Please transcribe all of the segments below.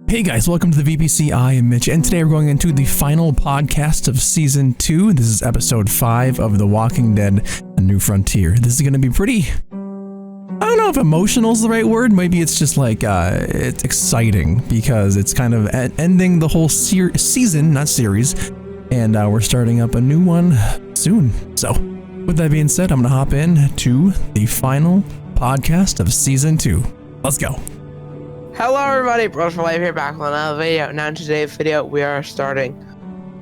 Hey guys, welcome to the VPC. I am Mitch, and today we're going into the final podcast of Season 2. This is Episode 5 of The Walking Dead: A New Frontier. This is going to be pretty... I don't know if emotional is the right word. Maybe it's just like, it's exciting because it's kind of ending the whole season, not series, and we're starting up a new one soon. So, with that being said, I'm going to hop in to the final podcast of Season 2. Let's go. Hello everybody, BrosForLife here, back with another video. Now in today's video, we are starting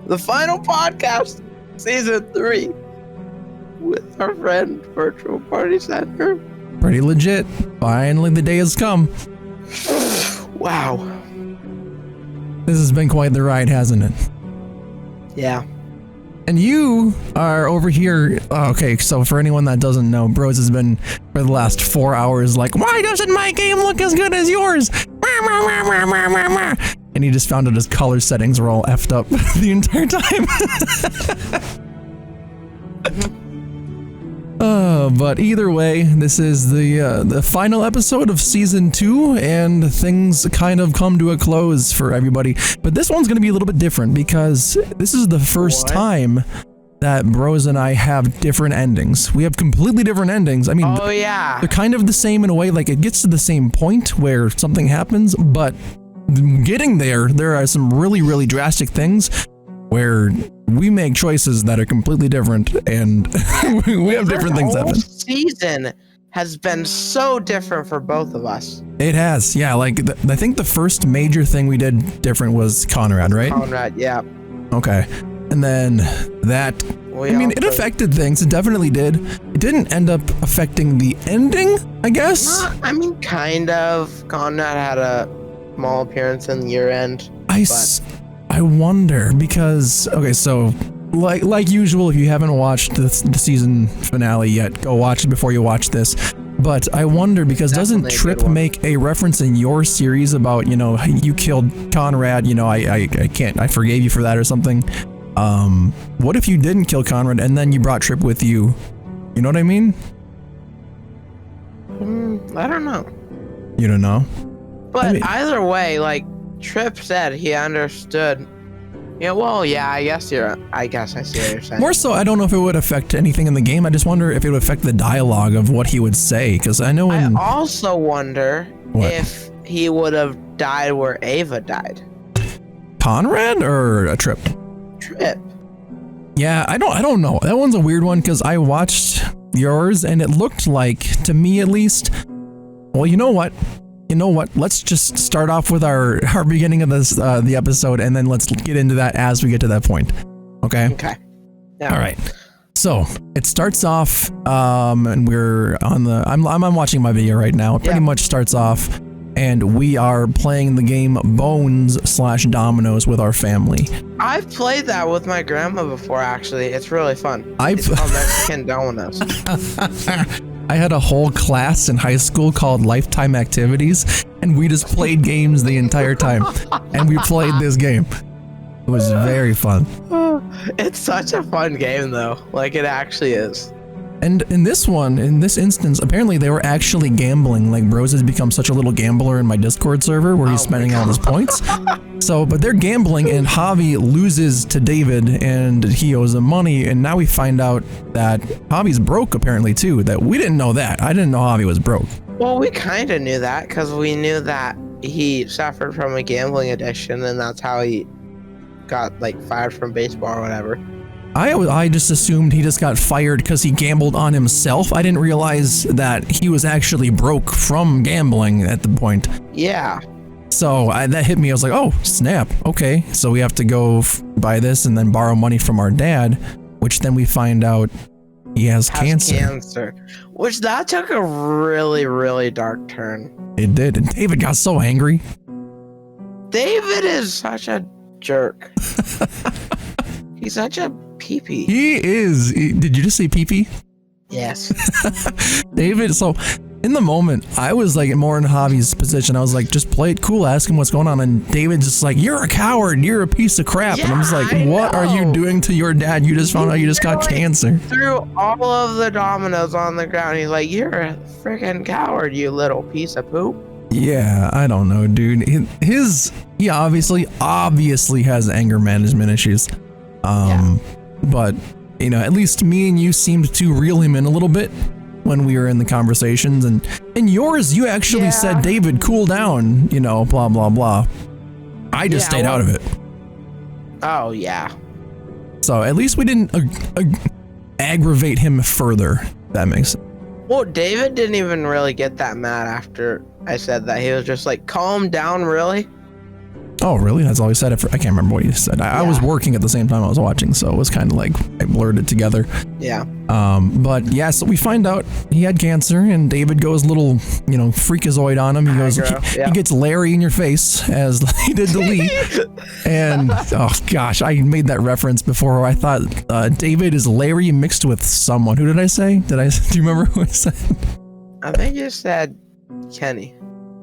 the final podcast, Season 3, with our friend, Virtual Party Center. Pretty legit. Finally, the day has come. Wow. This has been quite the ride, hasn't it? Yeah. And you are over here. Okay, so for anyone that doesn't know, Bros has been for the last 4 hours like, why doesn't my game look as good as yours? And he just found out his color settings were all effed up the entire time. But either way, this is the final episode of Season 2, and things kind of come to a close for everybody. But this one's going to be a little bit different because this is the first time that Bros and I have different endings. We have completely different endings. I mean, they're kind of the same in a way, like it gets to the same point where something happens, but getting there are some really, really drastic things where we make choices that are completely different, and we have different things happen. This season has been so different for both of us. It has, yeah. Like, I think the first major thing we did different was Conrad, right? Conrad, yeah. Okay. And then that, it affected things. It definitely did. It didn't end up affecting the ending, I guess. Kind of. Conrad had a small appearance in the year-end. I wonder, because, okay, so like usual, if you haven't watched the season finale yet, go watch it before you watch this. But I wonder, because doesn't Trip make a reference in your series about, you know, you killed Conrad, you know, I forgave you for that or something. What if you didn't kill Conrad and then you brought Trip with you? You know what I mean? I don't know. You don't know? But either way, like, Trip said he understood. Yeah, well, yeah, I guess I see what you're saying. More so, I don't know if it would affect anything in the game. I just wonder if it would affect the dialogue of what he would say, because I know I also wonder if he would have died where Ava died. Conrad or a Trip? Trip. Yeah, I don't know. That one's a weird one, because I watched yours and it looked like, to me at least, well, you know what? Let's just start off with our beginning of this the episode, and then let's get into that as we get to that point. Okay? Okay. Yeah. All right. So it starts off, and we're on the. I'm watching my video right now. It pretty much starts off, and we are playing the game Bones/Dominoes with our family. I've played that with my grandma before. Actually, it's really fun. It's called Mexican Dominoes. I had a whole class in high school called Lifetime Activities, and we just played games the entire time, and we played this game. It was very fun. It's such a fun game, though. Like, it actually is. And in this instance, apparently they were actually gambling. Like, Bros has become such a little gambler in my Discord server where he's spending all his points. So, but they're gambling, and Javi loses to David, and he owes him money. And now we find out that Javi's broke, apparently, too. That we didn't know that. I didn't know Javi was broke. Well, we kind of knew that because we knew that he suffered from a gambling addiction, and that's how he got, like, fired from baseball or whatever. I just assumed he just got fired because he gambled on himself. I didn't realize that he was actually broke from gambling at the point. Yeah. So that hit me. I was like, oh, snap. Okay. So we have to go buy this and then borrow money from our dad, which then we find out he has cancer. Which that took a really, really dark turn. It did. And David got so angry. David is such a jerk. He's such a pee-pee. He is. Did you just say pee-pee? Yes. David, so in the moment, I was like more in Javi's position. I was like, just play it cool, ask him what's going on. And David's just like, you're a coward. You're a piece of crap. Yeah, and I'm just like, what are you doing to your dad? You just found out you just got cancer. Threw all of the dominoes on the ground. He's like, you're a freaking coward, you little piece of poop. Yeah, I don't know, dude. He obviously has anger management issues. But at least me and you seemed to reel him in a little bit when we were in the conversations, and in yours, you actually said, David, cool down, blah, blah, blah. I just stayed out of it. Oh, yeah. So at least we didn't aggravate him further. That makes sense. Well, David didn't even really get that mad after I said that. He was just like, calm down, really? Oh, really? That's all he said? I can't remember what he said. I was working at the same time I was watching, so it was kind of like I blurred it together. Yeah. But yeah, so we find out he had cancer, and David goes little, freakazoid on him. He goes, he gets Larry in your face, as he did to Lee. And, oh gosh, I made that reference before. I thought David is Larry mixed with someone. Who did I say? Do you remember who I said? I think you said Kenny.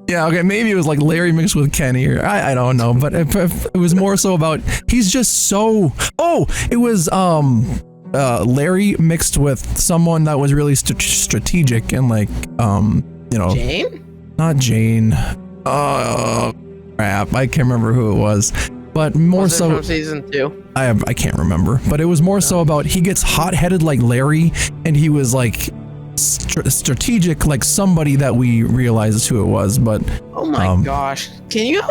Yeah, okay, maybe it was like Larry mixed with Kenny, or I don't know, but it was more so about he's just so. Oh, it was Larry mixed with someone that was really strategic and like Jane? Not Jane. Crap, I can't remember who it was, but more was it so from season 2. I can't remember, but it was more so about he gets hot-headed like Larry, and he was like strategic like somebody that we realized who it was. But oh my gosh, can you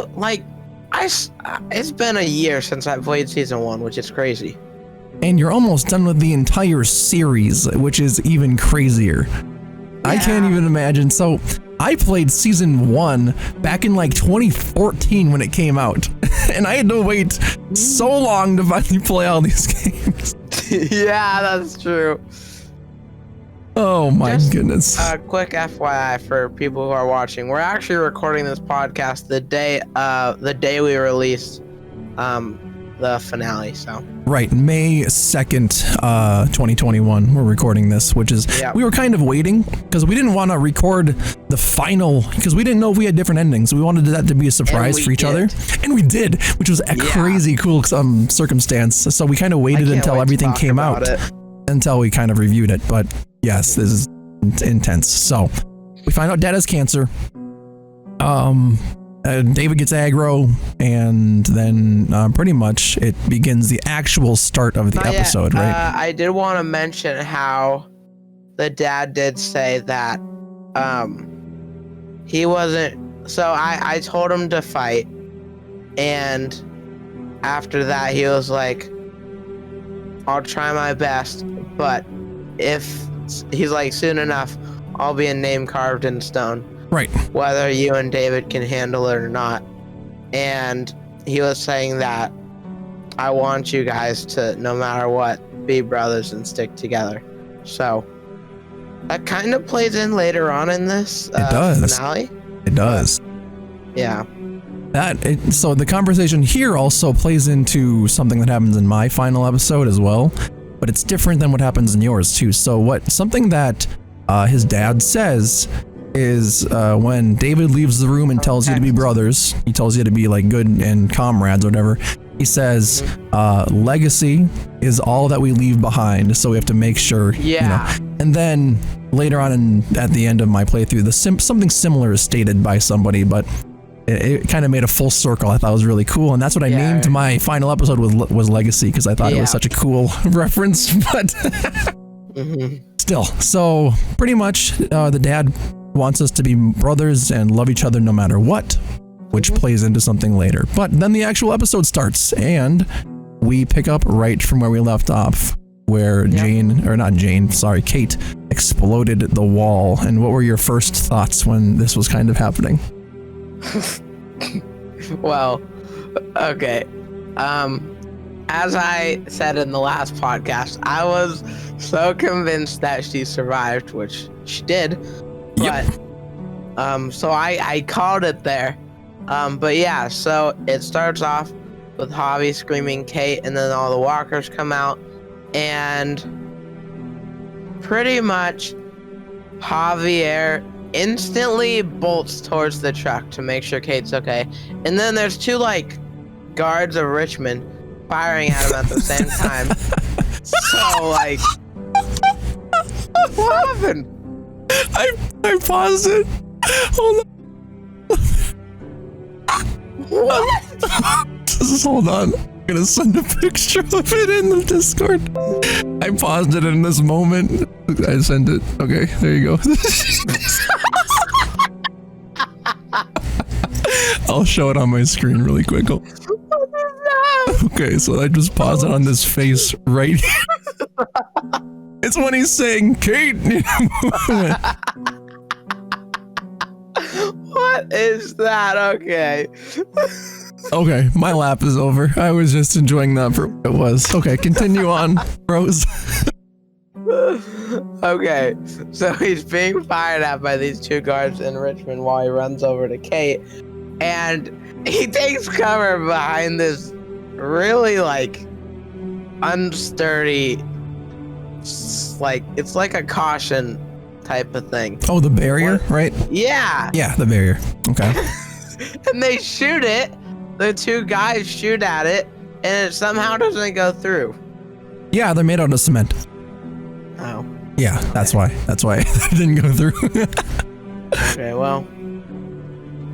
it's been a year since I played season 1, which is crazy, and you're almost done with the entire series, which is even crazier. I can't even imagine. So I played season 1 back in like 2014 when it came out, and I had to wait so long to finally play all these games. Yeah, that's true. Oh my goodness. A quick FYI for people who are watching. We're actually recording this podcast the day we released the finale, so. Right, May 2nd, 2021, we're recording this, which is, we were kind of waiting, because we didn't want to record the final, because we didn't know if we had different endings. We wanted that to be a surprise for each other, and we did, which was a crazy cool circumstance. So we kind of waited until everything came out, until we kind of reviewed it, but yes, this is intense. So we find out Dad has cancer. David gets aggro, and then pretty much it begins the actual start of the episode, right? I did want to mention how the dad did say that he wasn't. So I told him to fight, and after that he was like, I'll try my best, but if he's like, soon enough I'll be a name carved in stone, right, whether you and David can handle it or not. And he was saying that I want you guys to, no matter what, be brothers and stick together. So that kind of plays in later on in this finale. It does. Yeah. So the conversation here also plays into something that happens in my final episode as well, but it's different than what happens in yours too. So something that his dad says is when David leaves the room and tells you to be brothers, he tells you to be like good and comrades or whatever. He says, legacy is all that we leave behind, so we have to make sure. Yeah. And then later on at the end of my playthrough, something similar is stated by somebody, but it kind of made a full circle. I thought it was really cool, and that's what I named my final episode was Legacy, because I thought it was such a cool reference. But still, so pretty much the dad wants us to be brothers and love each other no matter what, which plays into something later. But then the actual episode starts, and we pick up right from where we left off, where Kate exploded the wall. And what were your first thoughts when this was kind of happening? Well, okay. As I said in the last podcast, I was so convinced that she survived, which she did. But so I called it there. But yeah, so it starts off with Javi screaming Kate, and then all the walkers come out, and pretty much Javier instantly bolts towards the truck to make sure Kate's okay. And then there's two guards of Richmond firing at him at the same time. So what happened? I paused it. Hold on. What? Just hold on. I'm gonna send a picture of it in the Discord. I paused it in this moment. I sent it. Okay, there you go. I'll show it on my screen really quick. Okay, so I just paused it on this face right here. It's when he's saying, Kate. What is that? Okay. Okay, my lap is over. I was just enjoying that for what it was. Okay, continue on, bros. Okay, so he's being fired at by these two guards in Richmond while he runs over to Kate, and he takes cover behind this really like unsturdy, like it's like a caution type of thing. Oh, the barrier, right? Yeah. Yeah, the barrier. Okay. And they shoot it. The two guys shoot at it, and it somehow doesn't go through. Yeah, they're made out of cement. Oh. Yeah, that's why. That's why it didn't go through. Okay, well,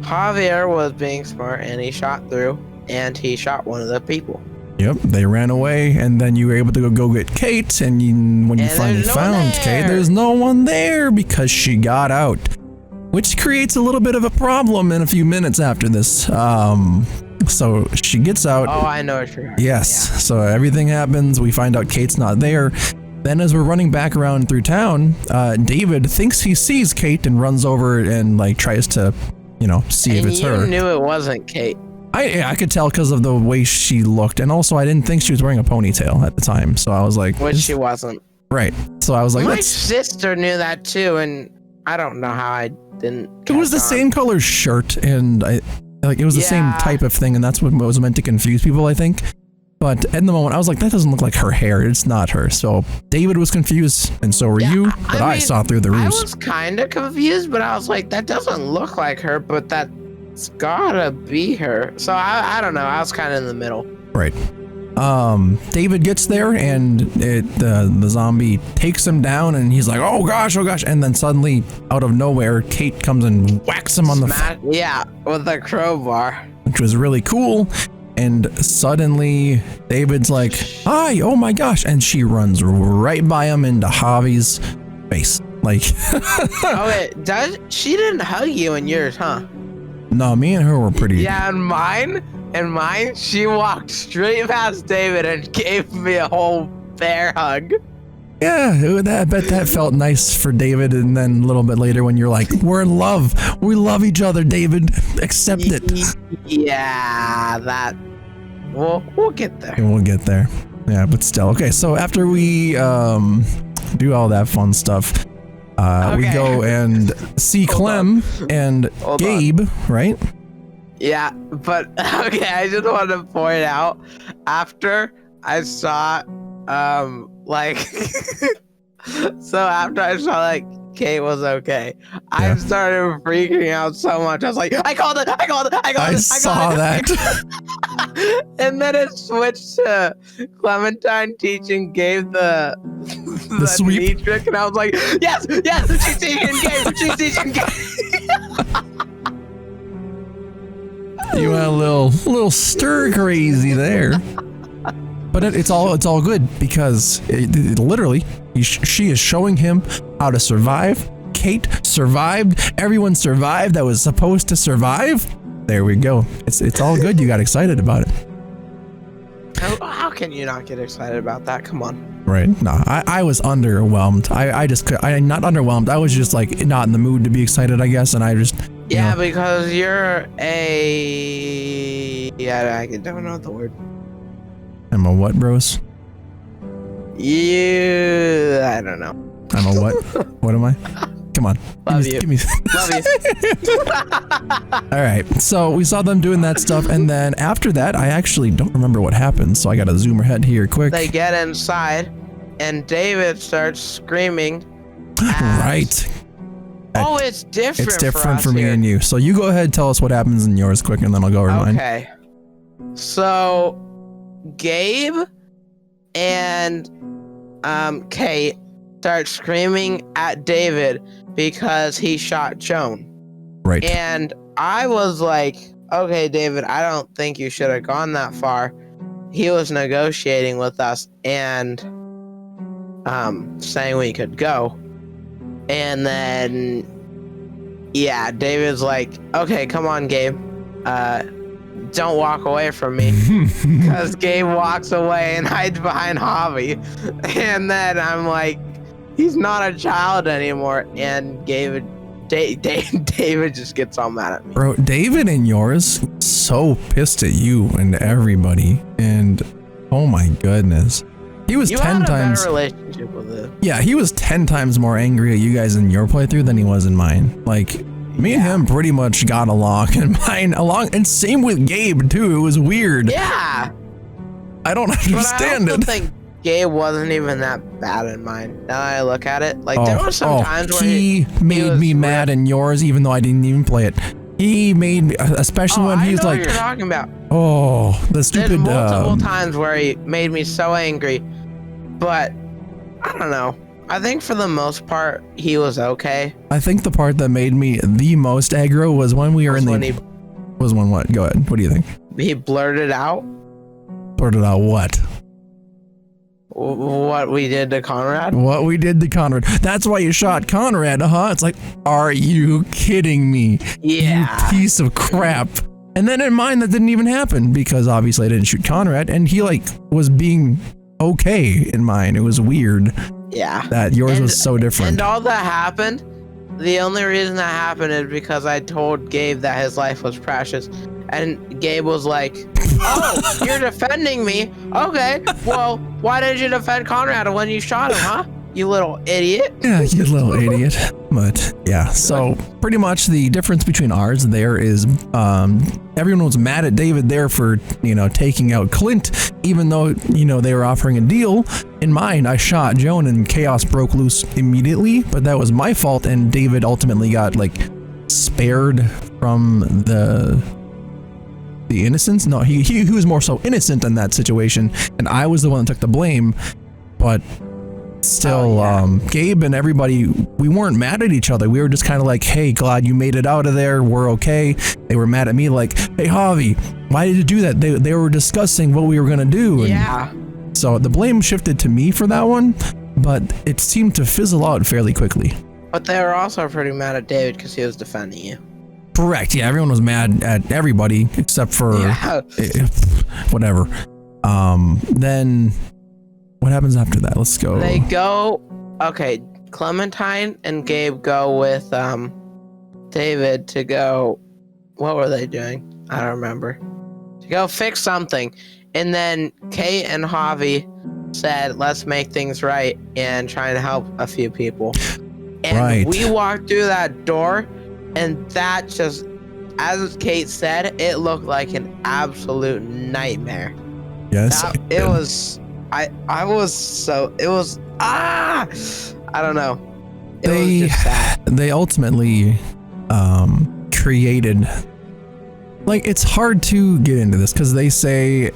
Javier was being smart, and he shot through, and he shot one of the people. Yep, they ran away, and then you were able to go get Kate, and when you finally found Kate, there's no one there because she got out, which creates a little bit of a problem in a few minutes after this. So she gets out. Oh, I know what you're talking. Yes, Yeah. so everything happens. We find out Kate's not there. Then as we're running back around through town, David thinks he sees Kate and runs over and like tries to, see if it's her. You knew it wasn't Kate. I could tell because of the way she looked, and also I didn't think she was wearing a ponytail at the time, so I was like, Which she wasn't. Right. So I was like, My sister knew that too, and I don't know how I didn't. It was the same color shirt, and it was the same type of thing, and that's what was meant to confuse people, I think. But in the moment, I was like, that doesn't look like her hair. It's not her. So David was confused, and so were you, but I saw through the ruse. I was kind of confused, but I was like, that doesn't look like her, but that's gotta be her. So I don't know. I was kind of in the middle. Right. David gets there, and the zombie takes him down, and he's like, oh gosh, and then suddenly, out of nowhere, Kate comes and whacks him on the yeah, with a crowbar, which was really cool. And suddenly, David's like, hi, oh my gosh, and she runs right by him into Javi's face, like. Oh wait, she didn't hug you in yours, huh? No, me and her were pretty. Yeah, and mine, she walked straight past David and gave me a whole bear hug. Yeah, I bet that felt nice for David, and then a little bit later when you're like, we're in love. We love each other, David. Accept it. Yeah, we'll get there. And we'll get there. Yeah, but still. Okay, so after we do all that fun stuff, we go and see Clem and Gabe, right? Yeah, but okay, I just want to point out, after I saw Kate was okay, I started freaking out so much. I was like, I called it. I saw that. And then it switched to Clementine teaching Gabe the sweep knee trick, and I was like, yes, she's teaching Gabe. You had a little stir crazy there. But it's all good because it literally she is showing him how to survive. Kate survived. Everyone survived that was supposed to survive. There we go. It's all good. You got excited about it. How can you not get excited about that? Come on. Right. No, I was underwhelmed. I'm not underwhelmed. I was just like not in the mood to be excited, I guess, and I just. Yeah, because you're I don't know the word. I'm a what, bros? I don't know. I'm a what? What am I? Come on. Love you. Love you. All right. So we saw them doing that stuff, and then after that, I actually don't remember what happened. So I gotta zoom ahead here quick. They get inside, and David starts screaming. Right. Oh, it's different. It's different for me here. and you. So you go ahead, tell us what happens in yours quick, and then I'll go over mine. Okay. So, Gabe and Kate start screaming at David because he shot Joan. Right. And I was like, okay, David, I don't think you should have gone that far. He was negotiating with us and saying we could go. And then, yeah, David's like, okay, come on, Gabe. Don't walk away from me. Because Gabe walks away and hides behind Javi. And then I'm like, he's not a child anymore. And David just gets all mad at me. Bro, David and yours so pissed at you and everybody. And oh my goodness. He was 10 times. You had a better relationship with it. Yeah, he was 10 times more angry at you guys in your playthrough than he was in mine. Like, me and him pretty much got along, and same with Gabe too. It was weird. Yeah. I don't understand it. I also think Gabe wasn't even that bad in mine. Now that I look at it, like there were some times where he made me mad in yours, even though I didn't even play it. He made me, especially when he's like, what you're talking about. Oh, the stupid. There's multiple times where he made me so angry, but I don't know. I think for the most part, he was okay. I think the part that made me the most aggro was when we were was when what? Go ahead. What do you think? He blurted out. Blurted out what? What we did to Conrad? What we did to Conrad. That's why you shot Conrad, huh? It's like, are you kidding me? Yeah. You piece of crap. And then in mine, that didn't even happen because obviously I didn't shoot Conrad, and he like was being okay in mine. It was weird. Yeah. That yours was so different. And all that happened, the only reason that happened is because I told Gabe that his life was precious. And Gabe was like, oh, you're defending me? Okay, well, why did you defend Conrad when you shot him, huh? You little idiot. Yeah, you little idiot. But yeah, so pretty much the difference between ours there is everyone was mad at David there for, taking out Clint, even though, they were offering a deal. In mine, I shot Joan and chaos broke loose immediately, but that was my fault, and David ultimately got like spared from the innocence. No, he was more so innocent in that situation, and I was the one that took the blame. But still, Gabe and everybody, we weren't mad at each other. We were just kind of like, hey, glad you made it out of there. We're okay. They were mad at me like, hey, Javi, why did you do that? They were discussing what we were going to do. And yeah. So the blame shifted to me for that one, but it seemed to fizzle out fairly quickly. But they were also pretty mad at David because he was defending you. Correct. Yeah, everyone was mad at everybody except for whatever. Then what happens after that? Let's go. They go. Okay, Clementine and Gabe go with David to go. What were they doing? I don't remember. To go fix something, and then Kate and Javi said, "Let's make things right and try and help a few people." And we walked through that door. And that just, as Kate said, it looked like an absolute nightmare. Yes. It was, I don't know. It was just sad. They ultimately created, like, it's hard to get into this because they say,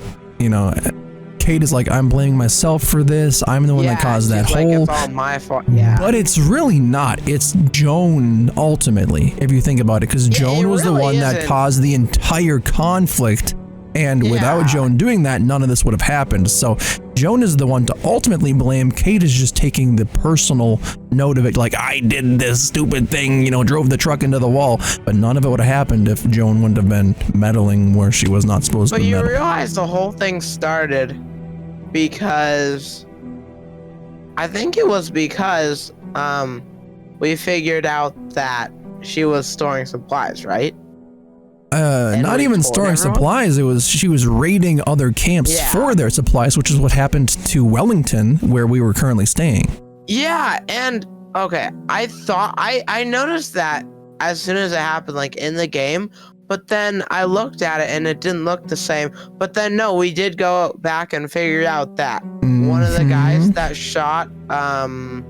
Kate is like, I'm blaming myself for this. I'm the one that caused that hole. It's all my fault. Yeah. But it's really not. It's Joan ultimately, if you think about it, because Joan was the one that caused the entire conflict. And without Joan doing that, none of this would have happened. So Joan is the one to ultimately blame. Kate is just taking the personal note of it, like, I did this stupid thing, drove the truck into the wall. But none of it would have happened if Joan wouldn't have been meddling where she was not supposed to meddle. But you realize the whole thing started because I think it was because we figured out that she was storing supplies, right? Not even storing supplies. She was raiding other camps for their supplies, which is what happened to Wellington, where we were currently staying. Yeah, and okay, I thought I noticed that as soon as it happened, like in the game. But then I looked at it and it didn't look the same. But then no, we did go back and figure out that one of the guys that shot her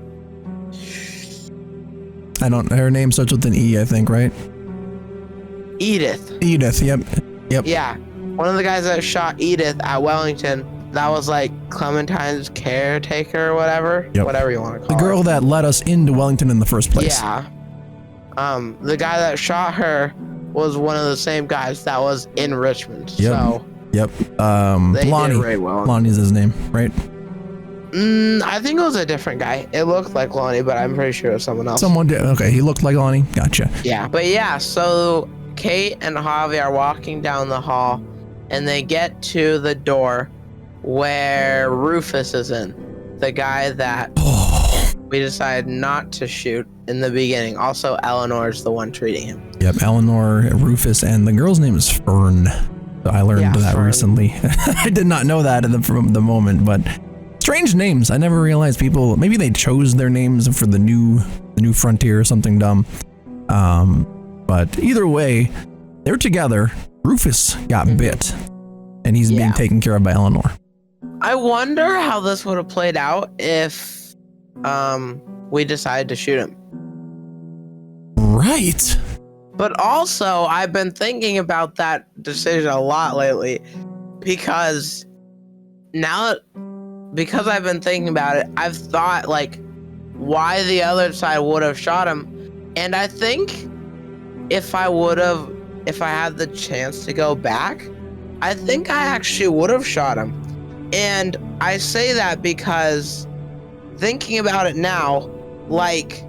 name starts with an E, I think, right? Edith, yep. Yeah. One of the guys that shot Edith at Wellington, that was like Clementine's caretaker or whatever. Yep. Whatever you want to call it. The girl that led us into Wellington in the first place. Yeah. The guy that shot her was one of the same guys that was in Richmond. Yep. So Yep. they Lonnie. did very well. Lonnie's his name, right? I think it was a different guy. It looked like Lonnie, but I'm pretty sure it was someone else. Someone did. Okay, he looked like Lonnie. Gotcha. Yeah, but yeah, so Kate and Javi are walking down the hall, and they get to the door where Rufus is in, the guy that we decided not to shoot in the beginning. Also, Eleanor is the one treating him. Yep, Eleanor, Rufus, and the girl's name is Fern. So I learned that Fern. recently. I did not know that from the moment, but strange names. I never realized people, maybe they chose their names for the new frontier or something dumb. But either way, they're together. Rufus got bit, and he's being taken care of by Eleanor. I wonder how this would have played out if we decided to shoot him. Right. But also, I've been thinking about that decision a lot lately, because I've been thinking about it, I've thought like why the other side would have shot him, and I think if I had the chance to go back, I think I actually would have shot him. And I say that because thinking about it now, like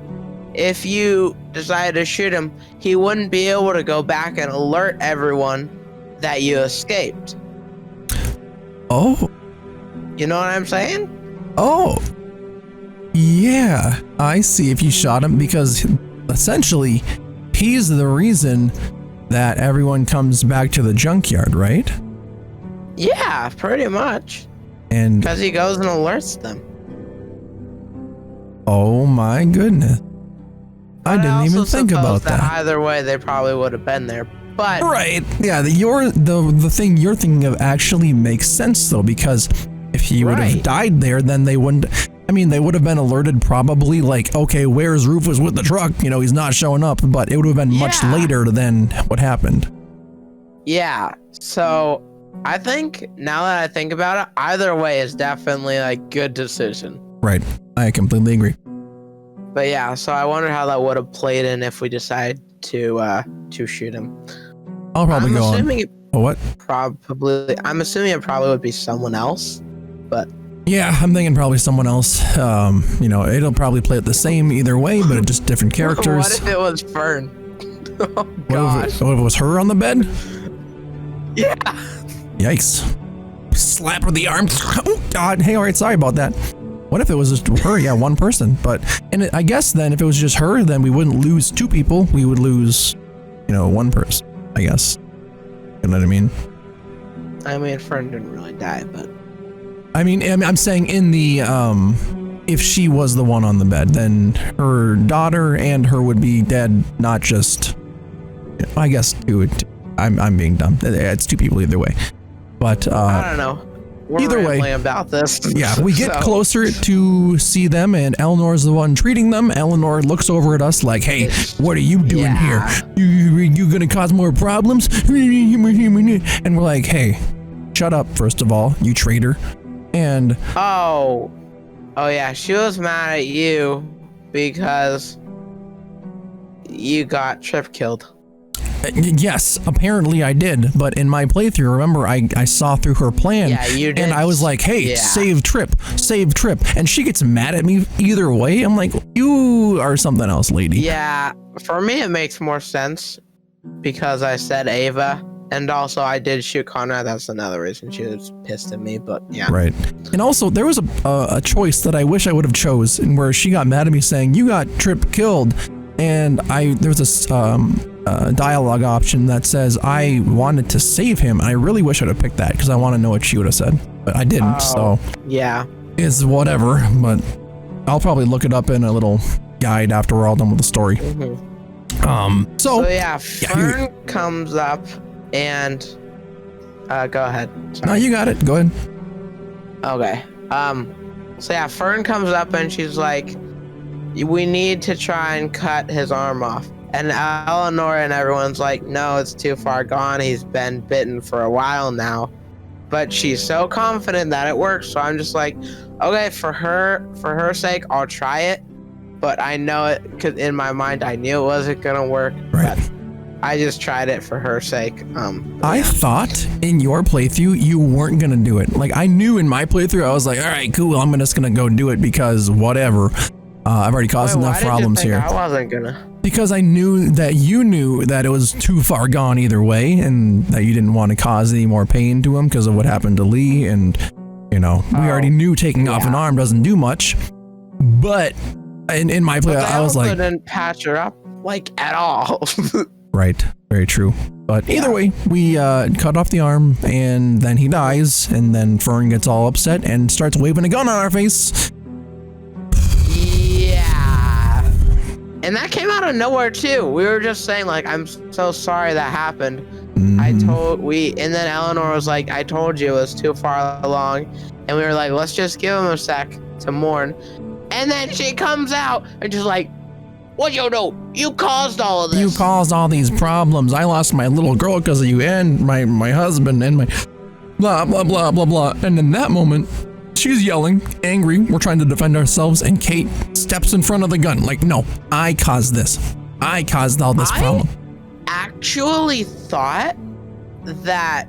if you decided to shoot him, he wouldn't be able to go back and alert everyone that you escaped. Oh. You know what I'm saying? Oh. Yeah, I see. If you shot him, because essentially he's the reason that everyone comes back to the junkyard, right? Yeah, pretty much. And because he goes and alerts them. Oh my goodness. I didn't even think about that. Either way, they probably would have been there. But right. Yeah, the thing you're thinking of actually makes sense though, because if he would have died there, then they wouldn't. I mean, they would have been alerted probably like, okay, where's Rufus with the truck? You know, he's not showing up, but it would have been much later than what happened. Yeah. So I think now that I think about it, either way is definitely like good decision. Right. I completely agree. But yeah, so I wonder how that would have played in if we decide to shoot him. I'll probably go on. What? I'm assuming it probably would be someone else, but yeah, I'm thinking probably someone else. You know, it'll probably play it the same either way, but just different characters. What if it was Fern? Oh gosh. What if it was her on the bed? Yeah. Yikes. Slap her the arm. Oh God. Hey, all right, sorry about that. What if it was just her? Yeah, one person. And I guess then if it was just her, then we wouldn't lose two people. We would lose, you know, one person, I guess. You know what I mean? I mean, Fern didn't really die, but. I mean, I'm saying in the, if she was the one on the bed, then her daughter and her would be dead, not just, I guess, two. I'm being dumb. It's two people either way. But, I don't know. We're either way about this. Yeah, we get closer to see them, and Eleanor's the one treating them. Eleanor looks over at us like, "Hey, what are you doing here? You gonna cause more problems?" And we're like, "Hey, shut up! First of all, you traitor." And oh yeah, she was mad at you because you got Trip killed. Yes, apparently I did, but in my playthrough, remember, I saw through her plan. Yeah, you did. And I was like, hey, save Trip. And she gets mad at me either way. I'm like, you are something else, lady. Yeah, for me, it makes more sense because I said Ava, and also I did shoot Conrad. That's another reason she was pissed at me, but yeah. Right. And also, there was a choice that I wish I would have chose, and where she got mad at me saying, you got Trip killed. And there was this dialogue option that says I wanted to save him. I really wish I'd have picked that because I want to know what she would have said, but I didn't. So yeah, it's whatever. But I'll probably look it up in a little guide after we're all done with the story. Mm-hmm. So yeah, Fern comes up and go ahead. Sorry. No, you got it. Go ahead. Okay. So yeah, Fern comes up and she's like, we need to try and cut his arm off. And Eleanor and everyone's like, no, it's too far gone. He's been bitten for a while now. But she's so confident that it works. So I'm just like, okay, for her sake, I'll try it. But I know it, because in my mind, I knew it wasn't going to work. Right. I just tried it for her sake. I thought in your playthrough you weren't gonna do it. Like I knew in my playthrough I was like, all right, cool. I'm just gonna go do it because whatever. I've already caused enough problems here. I wasn't gonna. Because I knew that you knew that it was too far gone either way, and that you didn't want to cause any more pain to him because of what happened to Lee, and we already knew taking off an arm doesn't do much. But in my play, I was like, didn't patch her up like at all. Right, very true. But either way, we cut off the arm, and then he dies, and then Fern gets all upset and starts waving a gun on our face. Yeah. And that came out of nowhere too. We were just saying like, I'm so sorry that happened. And then Eleanor was like, I told you it was too far along. And we were like, let's just give him a sec to mourn. And then she comes out and just like, what you do? You caused all of this. You caused all these problems. I lost my little girl because of you, and my husband, and my blah, blah, blah, blah, blah. And in that moment, she's yelling, angry. We're trying to defend ourselves, and Kate steps in front of the gun. Like, no, I caused this. I caused all this problem. I actually thought that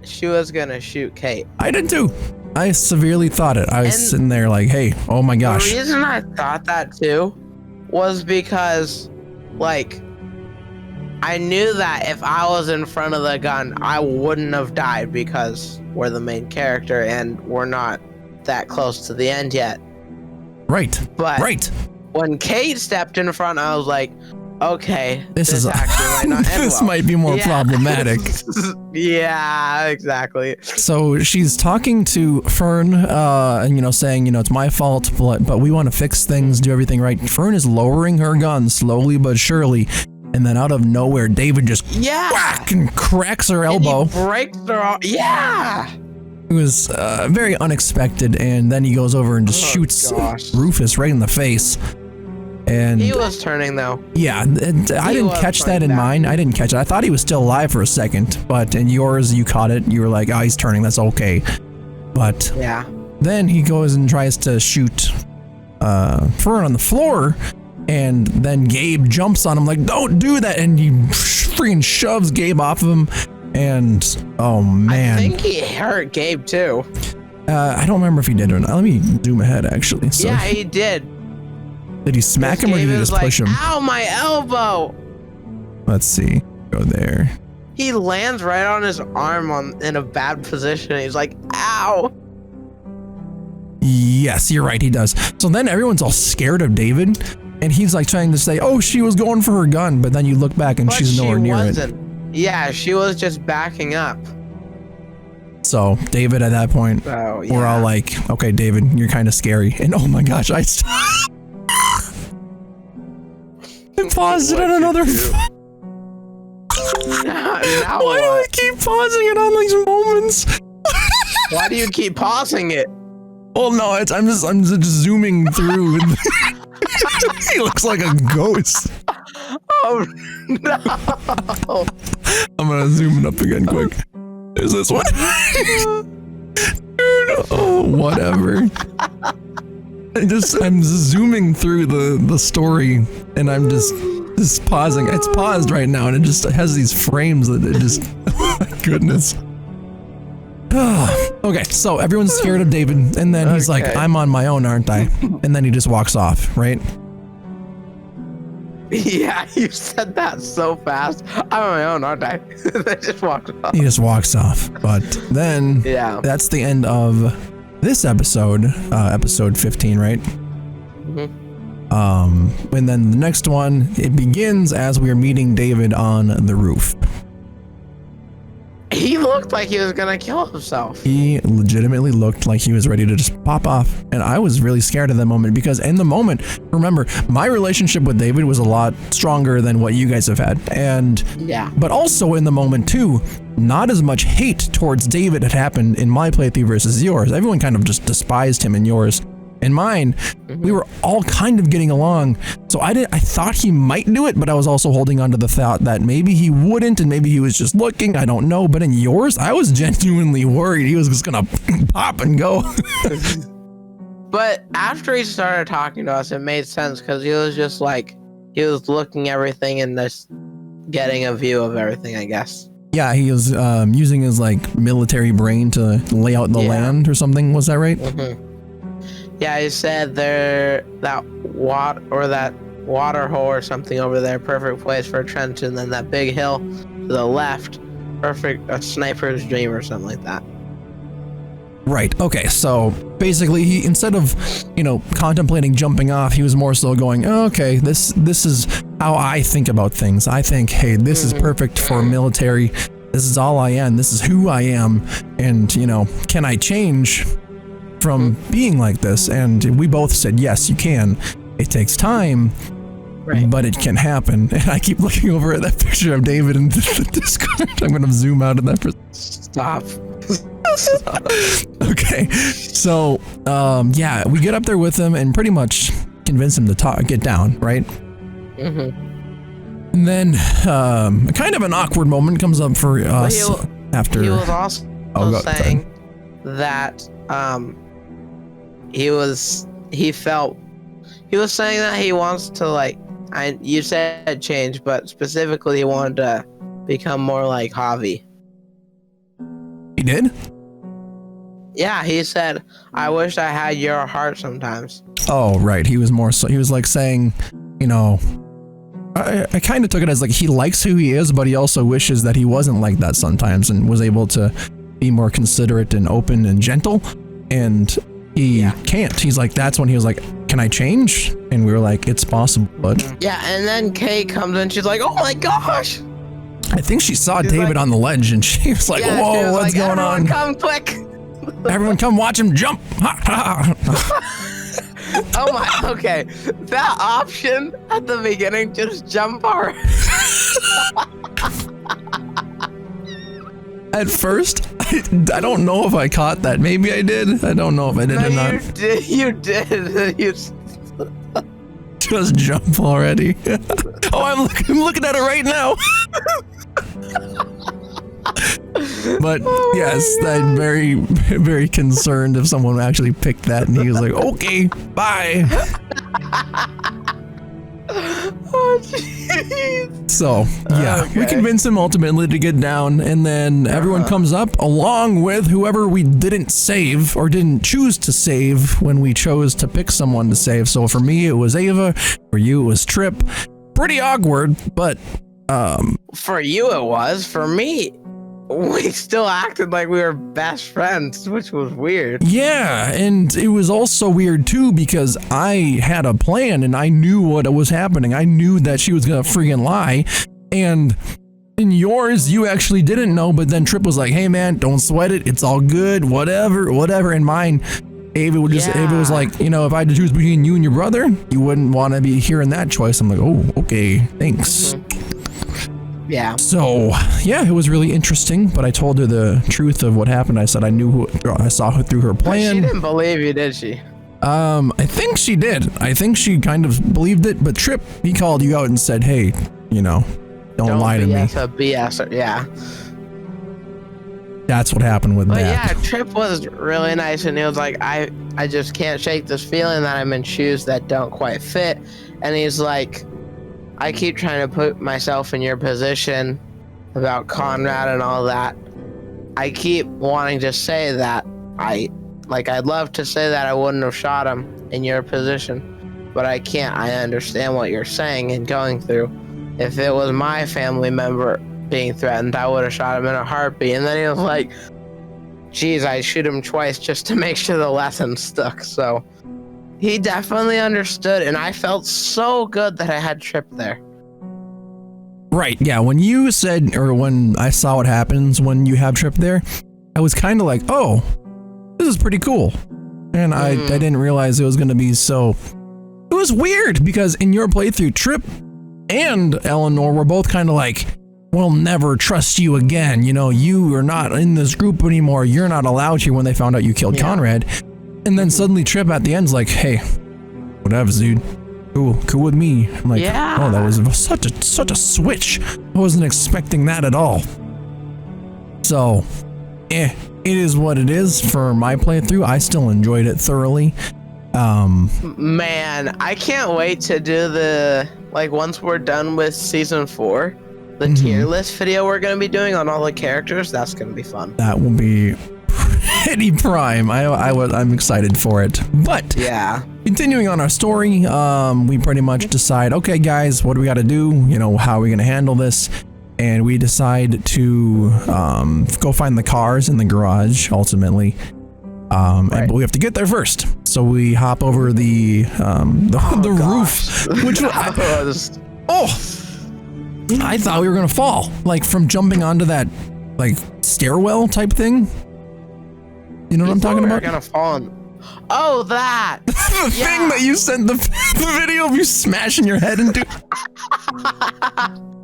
she was going to shoot Kate. I did too. I severely thought it. I was sitting there like, hey, oh my gosh. The reason I thought that too was because, like, I knew that if I was in front of the gun, I wouldn't have died because we're the main character and we're not that close to the end yet. Right. But when Kate stepped in front, I was like, okay, this actually might not end this well. might be more problematic. Yeah, exactly. So she's talking to Fern, and saying, it's my fault, but we want to fix things, do everything right. Fern is lowering her gun slowly but surely, and then out of nowhere, David just whack and cracks her elbow. And he breaks her off. Yeah. It was very unexpected, and then he goes over and just shoots Rufus right in the face. And he was turning though. Yeah, I didn't catch that in mine. I didn't catch it. I thought he was still alive for a second, but in yours, you caught it. You were like, oh, he's turning. That's okay. But yeah, then he goes and tries to shoot Fern on the floor, and then Gabe jumps on him like, don't do that, and he freaking shoves Gabe off of him. And oh man, I think he hurt Gabe too. I don't remember if he did or not. Let me zoom ahead actually. So, yeah, he did. Did he smack him or did he just push him? Ow, my elbow! Let's see. Go there. He lands right on his arm in a bad position. He's like, ow! Yes, you're right, he does. So then everyone's all scared of David, and he's like trying to say, oh, she was going for her gun, but then you look back and she's nowhere near it. Yeah, she was just backing up. So David at that point, we're all like, okay, David, you're kind of scary. And oh my gosh, I paused it at another. Why do I keep pausing it on these moments? Why do you keep pausing it? Well, no, I'm just zooming through. He looks like a ghost. Oh no! I'm gonna zoom it up again quick. There's this one. Dude, oh, whatever. I'm zooming through the story, and I'm just pausing. It's paused right now, and it just has these frames that it just. Oh my goodness. Okay, so everyone's scared of David, and then he's like, "I'm on my own, aren't I?" And then he just walks off, right? Yeah, you said that so fast. I'm on my own, aren't I? They just walked off. He just walks off, but then that's the end of this episode, episode 15, right? Mm-hmm. And then the next one, it begins as we are meeting David on the roof. He looked like he was gonna kill himself. He legitimately looked like he was ready to just pop off. And I was really scared at that moment because in the moment, remember, my relationship with David was a lot stronger than what you guys have had. And but also in the moment too, not as much hate towards David had happened in my playthrough versus yours. Everyone kind of just despised him in yours. In mine, we were all kind of getting along. So I thought he might do it, but I was also holding on to the thought that maybe he wouldn't and maybe he was just looking. I don't know. But in yours, I was genuinely worried he was just gonna pop and go. But after he started talking to us, it made sense because he was just like, he was looking everything in this getting a view of everything, I guess. Yeah, he was using his like military brain to lay out the land or something. Was that right? Mm-hmm. Yeah, he said that water hole or something over there, perfect place for a trench, and then that big hill to the left, perfect a sniper's dream or something like that. Right. Okay. So basically, he instead of contemplating jumping off, he was more so going, oh, okay, this is how I think about things. I think, hey, this is perfect for military. This is all I am. This is who I am. And can I change from being like this? And we both said, yes, you can. It takes time. Right. But it can happen. And I keep looking over at that picture of David in the Discord. I'm going to zoom out of that for Stop. Okay, so yeah, we get up there with him and pretty much convince him to get down, right? And then kind of an awkward moment comes up for us after. He was also saying that he was saying that he wants to you said change, but specifically he wanted to become more like Javi. He did? Yeah, he said, I wish I had your heart sometimes. Oh, right. He was more so, he was like saying, I kind of took it as like he likes who he is, but he also wishes that he wasn't like that sometimes and was able to be more considerate and open and gentle. And he can't. He's like, that's when he was like, can I change? And we were like, it's possible, but. Yeah, and then Kay comes in, she's like, oh my gosh. I think she saw David on the ledge and she was like, whoa, what's going on? Come quick. Everyone come watch him jump. Oh my, okay. That option at the beginning, just jump hard. At first, I don't know if I caught that. Maybe I did. I don't know if I did or not. You did. You just jump already. Oh, I'm looking at it right now. But yes, I'm very, very concerned if someone actually picked that and he was like, okay, bye. Oh, jeez. So, yeah, we convinced him ultimately to get down, and then everyone comes up along with whoever we didn't save or didn't choose to save when we chose to pick someone to save. So for me, it was Ava. For you, it was Trip. Pretty awkward, but for you it was. For me, we still acted like we were best friends, which was weird. Yeah, and it was also weird too because I had a plan and I knew what was happening. I knew that she was gonna freaking lie, and in yours, you actually didn't know, but then Trip was like, hey man, don't sweat it, it's all good, whatever. In mine, Ava was like, if I had to choose between you and your brother, you wouldn't want to be hearing that choice. I'm like, oh, okay, thanks. Yeah. So, yeah, it was really interesting, but I told her the truth of what happened. I said I saw her through her plan. She didn't believe you, did she? I think she did. I think she kind of believed it, but Trip, he called you out and said, hey, don't lie to me. BS, yeah. That's what happened with that. But yeah, Trip was really nice, and he was like, I just can't shake this feeling that I'm in shoes that don't quite fit. And he's like, I keep trying to put myself in your position about Conrad and all that. I keep wanting to say that I'd love to say that I wouldn't have shot him in your position, but I can't. I understand what you're saying and going through. If it was my family member being threatened, I would have shot him in a heartbeat. And then he was like, geez, I shoot him twice just to make sure the lesson stuck. So he definitely understood, and I felt so good that I had Trip there. Right, yeah, when you said, or when I saw what happens when you have Trip there, I was kind of like, oh, this is pretty cool. And I didn't realize it was going to be so... It was weird, because in your playthrough, Trip and Eleanor were both kind of like, we'll never trust you again. You are not in this group anymore. You're not allowed here when they found out you killed Conrad. And then suddenly Trip at the end's like, hey, whatever, dude. Cool with me. I'm like, oh, that was such a switch. I wasn't expecting that at all. So, it is what it is for my playthrough. I still enjoyed it thoroughly. Man, I can't wait to do once we're done with season 4, the tier list video we're gonna be doing on all the characters. That's gonna be fun. That will be pretty prime. I'm excited for it. But yeah, continuing on our story, we pretty much decide, okay, guys, what do we got to do? You know, how are we gonna handle this? And we decide to go find the cars in the garage. Ultimately. But we have to get there first, so we hop over the roof, which I thought we were gonna fall, like from jumping onto that like stairwell type thing. You know what I'm talking about? We're gonna fall on. Oh, that the thing that you sent the video of you smashing your head into.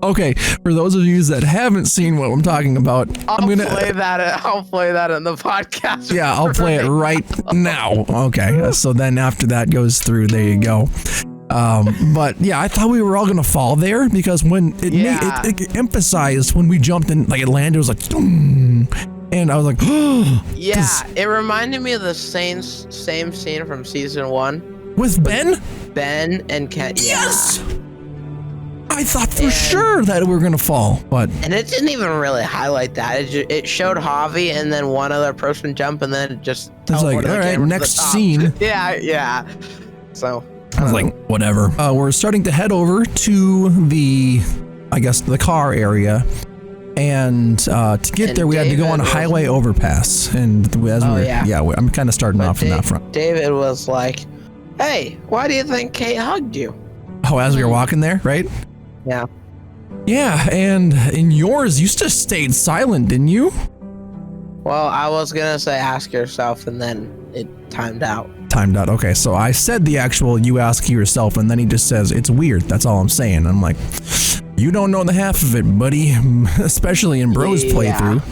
Okay, for those of you that haven't seen what I'm talking about, I'll play that in the podcast. Yeah, I'll play it right now. Okay, so then after that goes through, there you go. But yeah, I thought we were all gonna fall there because when it emphasized when we jumped in, like it landed, it was like, and I was like, yeah, it reminded me of the same scene from season 1 with Ben and Kent. Yes. I thought for sure that we were gonna fall, and it didn't even really highlight that. It showed Javi and then one other person jump, and then it just. It's like, all right, next scene. Yeah. So I was like, whatever. We're starting to head over to the car area, and to get there, we had to go on a highway overpass, and I'm kind of starting off from that front. David was like, "Hey, why do you think Kate hugged you?" Oh, as we were walking there, right? Yeah. Yeah, and in yours, you just stayed silent, didn't you? Well, I was gonna say ask yourself, and then it timed out. Okay, so I said the actual you ask yourself, and then he just says, it's weird. That's all I'm saying. I'm like, you don't know the half of it, buddy, especially in Bro's playthrough.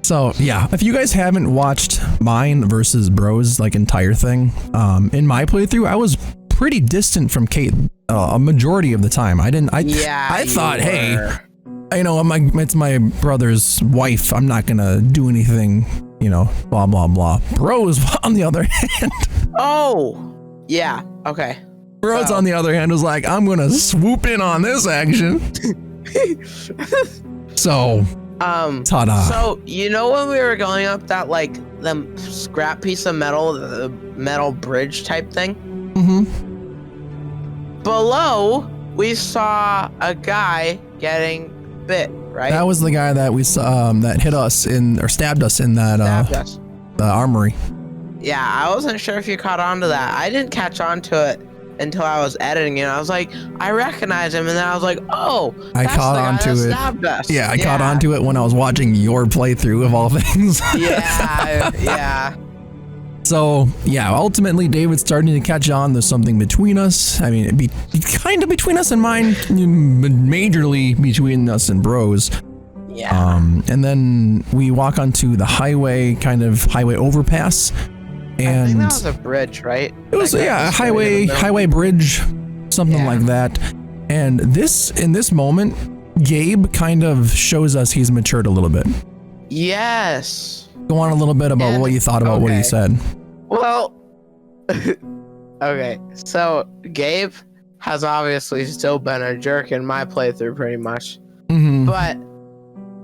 So yeah, if you guys haven't watched mine versus Bro's like entire thing, in my playthrough, I was pretty distant from Kate a majority of the time. I thought, hey, you know, it's my brother's wife. I'm not gonna do anything, you know, blah blah blah. Bro's on the other hand. Oh, yeah, okay. Bro's on the other hand was like, I'm gonna swoop in on this action. So. Ta-da. So, you know when we were going up that, like, the scrap piece of metal, the metal bridge type thing? Mm-hmm. Below, we saw a guy getting bit, right? That was the guy that we saw, that hit us or stabbed us in that, the armory. Yeah, I wasn't sure if you caught on to that. I didn't catch on to it until I was editing it. I was like, I recognize him, and then I was like, oh, I caught on to it. Yeah, I caught on to it when I was watching your playthrough of all things. Yeah. So yeah, ultimately David's starting to catch on. There's something between us. I mean, it'd be kind of between us and mine, majorly between us and Bro's. Yeah. And then we walk onto the highway overpass. And I think that was a bridge, right? It was a highway bridge, something like that. And in this moment, Gabe kind of shows us he's matured a little bit. Yes. Go on a little bit about what you thought about what he said. Well, okay. So Gabe has obviously still been a jerk in my playthrough, pretty much. Mm-hmm. But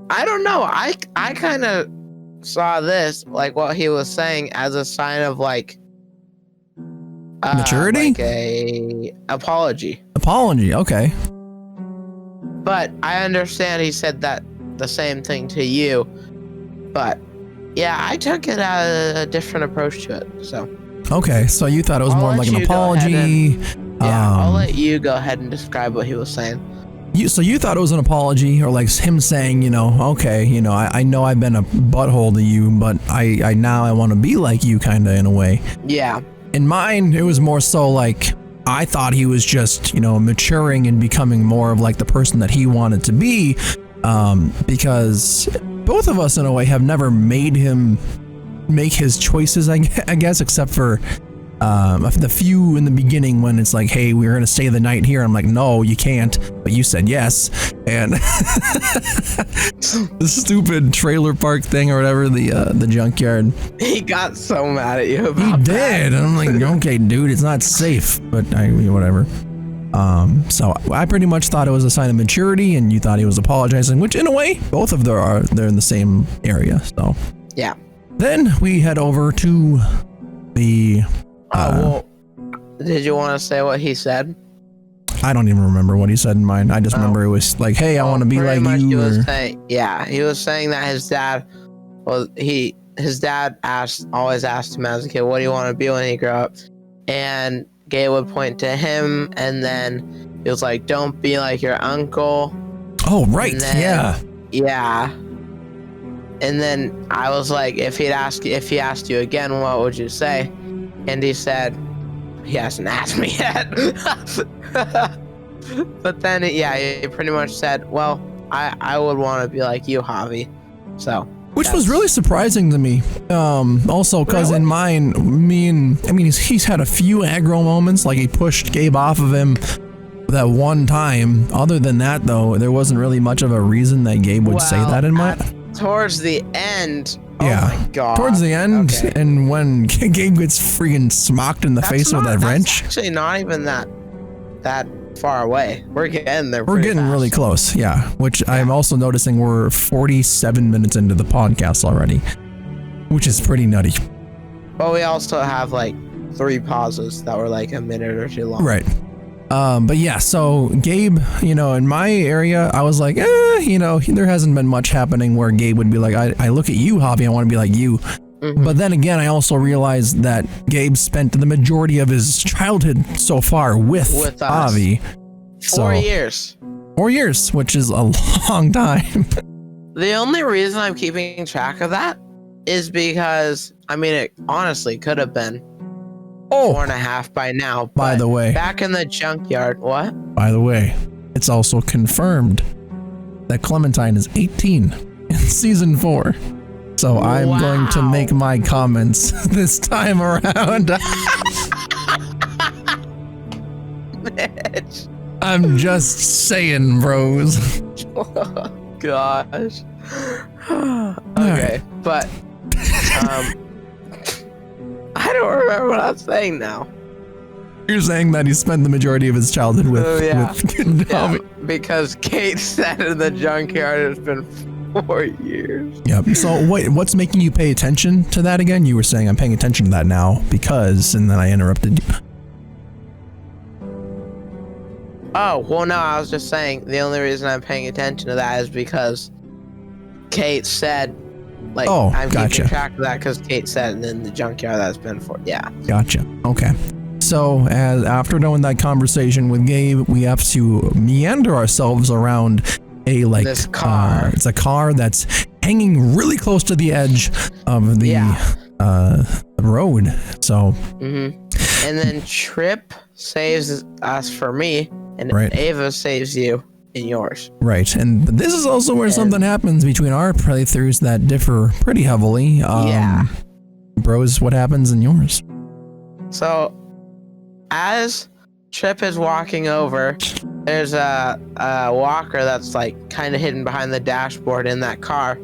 I don't know. I kind of saw this, like what he was saying, as a sign of like maturity, like a apology, okay. But I understand he said that the same thing to you, but yeah, I took it as a different approach to it. So okay, so you thought it was more like an apology. I'll let you go ahead and describe what he was saying. So you thought it was an apology, or like him saying, you know, okay, you know, I know I've been a butthole to you, but I now want to be like you, kind of, in a way. Yeah. In mine, it was more so like, I thought he was just, you know, maturing and becoming more of like the person that he wanted to be, because both of us in a way have never made him make his choices, I guess, except for the few in the beginning when it's like, hey, we're gonna stay the night here. I'm like, no, you can't, but you said yes. And the stupid trailer park thing or whatever, the junkyard, he got so mad at you about he did. And I'm like, okay, dude, it's not safe, but whatever. So I pretty much thought it was a sign of maturity, and you thought he was apologizing, which in a way, both of them are, they're in the same area. So yeah. Then we head over to the. Did you want to say what he said? I don't even remember what he said in mine. I just remember it was like, "Hey, I want to be like you." He was saying that his dad. Well, his dad always asked him as a kid, "What do you want to be when you grow up?" And Gabe would point to him, and then he was like, "Don't be like your uncle." Oh, right. Yeah. Yeah. And then I was like, if he asked you again, what would you say? And he said, he hasn't asked me yet. But then, he pretty much said, well, I would want to be like you, Javi. So. Which was really surprising to me. Also, because in mine, he's had a few aggro moments, like he pushed Gabe off of him that one time. Other than that, though, there wasn't really much of a reason that Gabe would say that in mine. Towards the end. Yeah. Oh my God. Towards the end, and when Gabe gets freaking smocked in the face with that wrench. That's actually not even that far away. We're getting there. We're getting really close, yeah. Which I'm also noticing we're 47 minutes into the podcast already, which is pretty nutty. But we also have like 3 pauses that were like a minute or 2 long. Right. But yeah, so Gabe, in my area, I was like, there hasn't been much happening where Gabe would be like, I look at you, Javi, I want to be like you. Mm-hmm. But then again, I also realized that Gabe spent the majority of his childhood so far with Javi. 4 years. 4 years, which is a long time. The only reason I'm keeping track of that is because, it honestly could have been 4.5 by now. By the way. Back in the junkyard, what? By the way, it's also confirmed that Clementine is 18 in season 4. So I'm going to make my comments this time around. Mitch. I'm just saying, bros. Oh, gosh. Okay, but I don't remember what I'm saying now. You're saying that he spent the majority of his childhood with because Kate said in the junkyard it's been 4 years. Yep. So what's making you pay attention to that again? You were saying I'm paying attention to that now because, and then I interrupted you. Oh, well, no, I was just saying the only reason I'm paying attention to that is because Kate said, I'm keeping track of that because Kate said in the junkyard that's been 4. Yeah. Gotcha. Okay. So after doing that conversation with Gabe, we have to meander ourselves around this car. It's a car that's hanging really close to the edge of the road. So. Mm-hmm. And then Trip saves us for me, and Ava saves you in yours. Right, and this is also where something happens between our playthroughs that differ pretty heavily. Bros, what happens in yours? So, as Trip is walking over, there's a walker that's kind of hidden behind the dashboard in that car,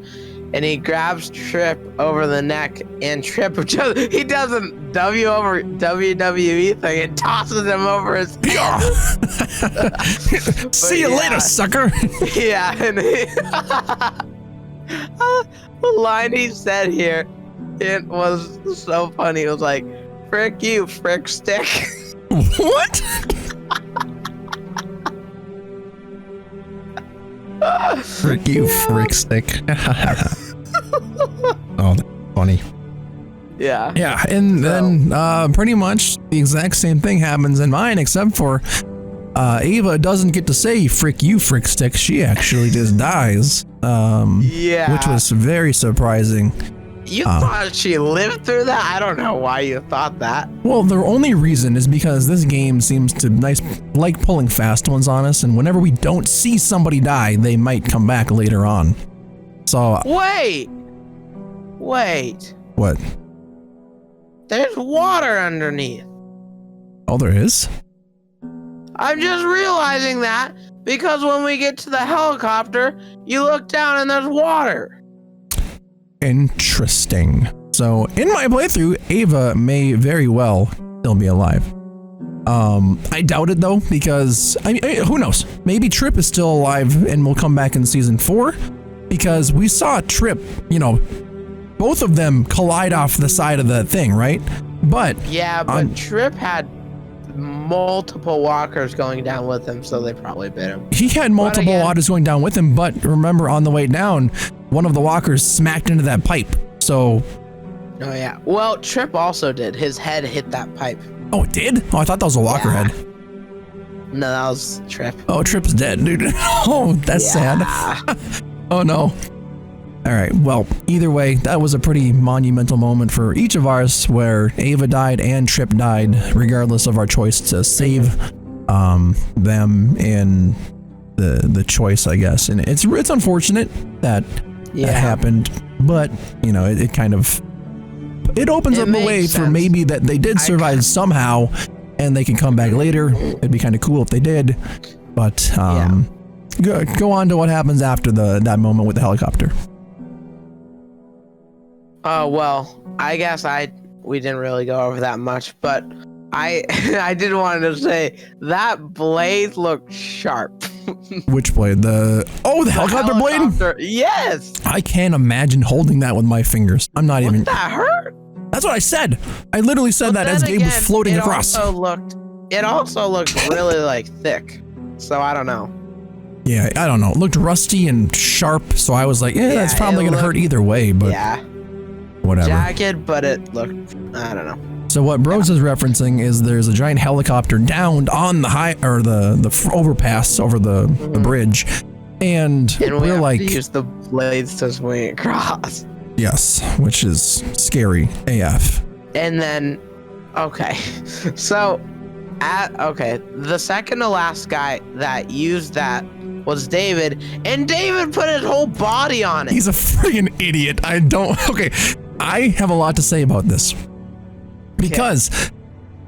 and he grabs Trip over the neck, and Trip he does a WWE thing and tosses him over his head. See you later, sucker. Yeah, and the line he said here, it was so funny. It was like, "Frick you, frick stick." What? Frick you, frick stick. Oh, that's funny. Yeah. Yeah, and then pretty much the exact same thing happens in mine, except for Ava doesn't get to say "frick you, frick stick." She actually just dies. Which was very surprising. You thought she lived through that? I don't know why you thought that. Well, the only reason is because this game seems to like pulling fast ones on us, and whenever we don't see somebody die, they might come back later on. So wait. What? There's water underneath. Oh, there is? I'm just realizing that because when we get to the helicopter, you look down and there's water. Interesting. So in my playthrough, Ava may very well still be alive. I doubt it though, because I mean, who knows? Maybe Trip is still alive and will come back in season 4, because we saw Trip, both of them collide off the side of the thing, right? But yeah, but Trip had multiple walkers going down with him, so they probably bit him. He had multiple walkers going down with him, but remember, on the way down, one of the walkers smacked into that pipe. So. Oh yeah. Well, Trip also did. His head hit that pipe. Oh, it did? Oh, I thought that was a walker head. No, that was Trip. Oh, Trip's dead, dude. Oh, that's sad. Oh no. All right. Well, either way, that was a pretty monumental moment for each of ours, where Ava died and Trip died, regardless of our choice to save them and the choice, I guess. And it's unfortunate that happened, but it kind of opens up a way for maybe that they did survive somehow, and they can come back later. It'd be kind of cool if they did, but go on to what happens after that moment with the helicopter. Well, I guess we didn't really go over that much, but I did want to say that blade looked sharp. Which blade? The helicopter blade? Yes. I can't imagine holding that with my fingers. I'm not even. That hurt. That's what I said. I literally said that as Gabe was floating across. It also looked really thick. So I don't know. Yeah, I don't know. It looked rusty and sharp, so I was like, that's probably gonna hurt either way. But whatever. Jagged, but it looked. I don't know. So what Bros is referencing is there's a giant helicopter downed on the overpass over the bridge, and we're like, to use the blades to swing across. Yes, which is scary AF. And then, so the second to last guy that used that was David, and David put his whole body on it. He's a friggin' idiot. I have a lot to say about this. Because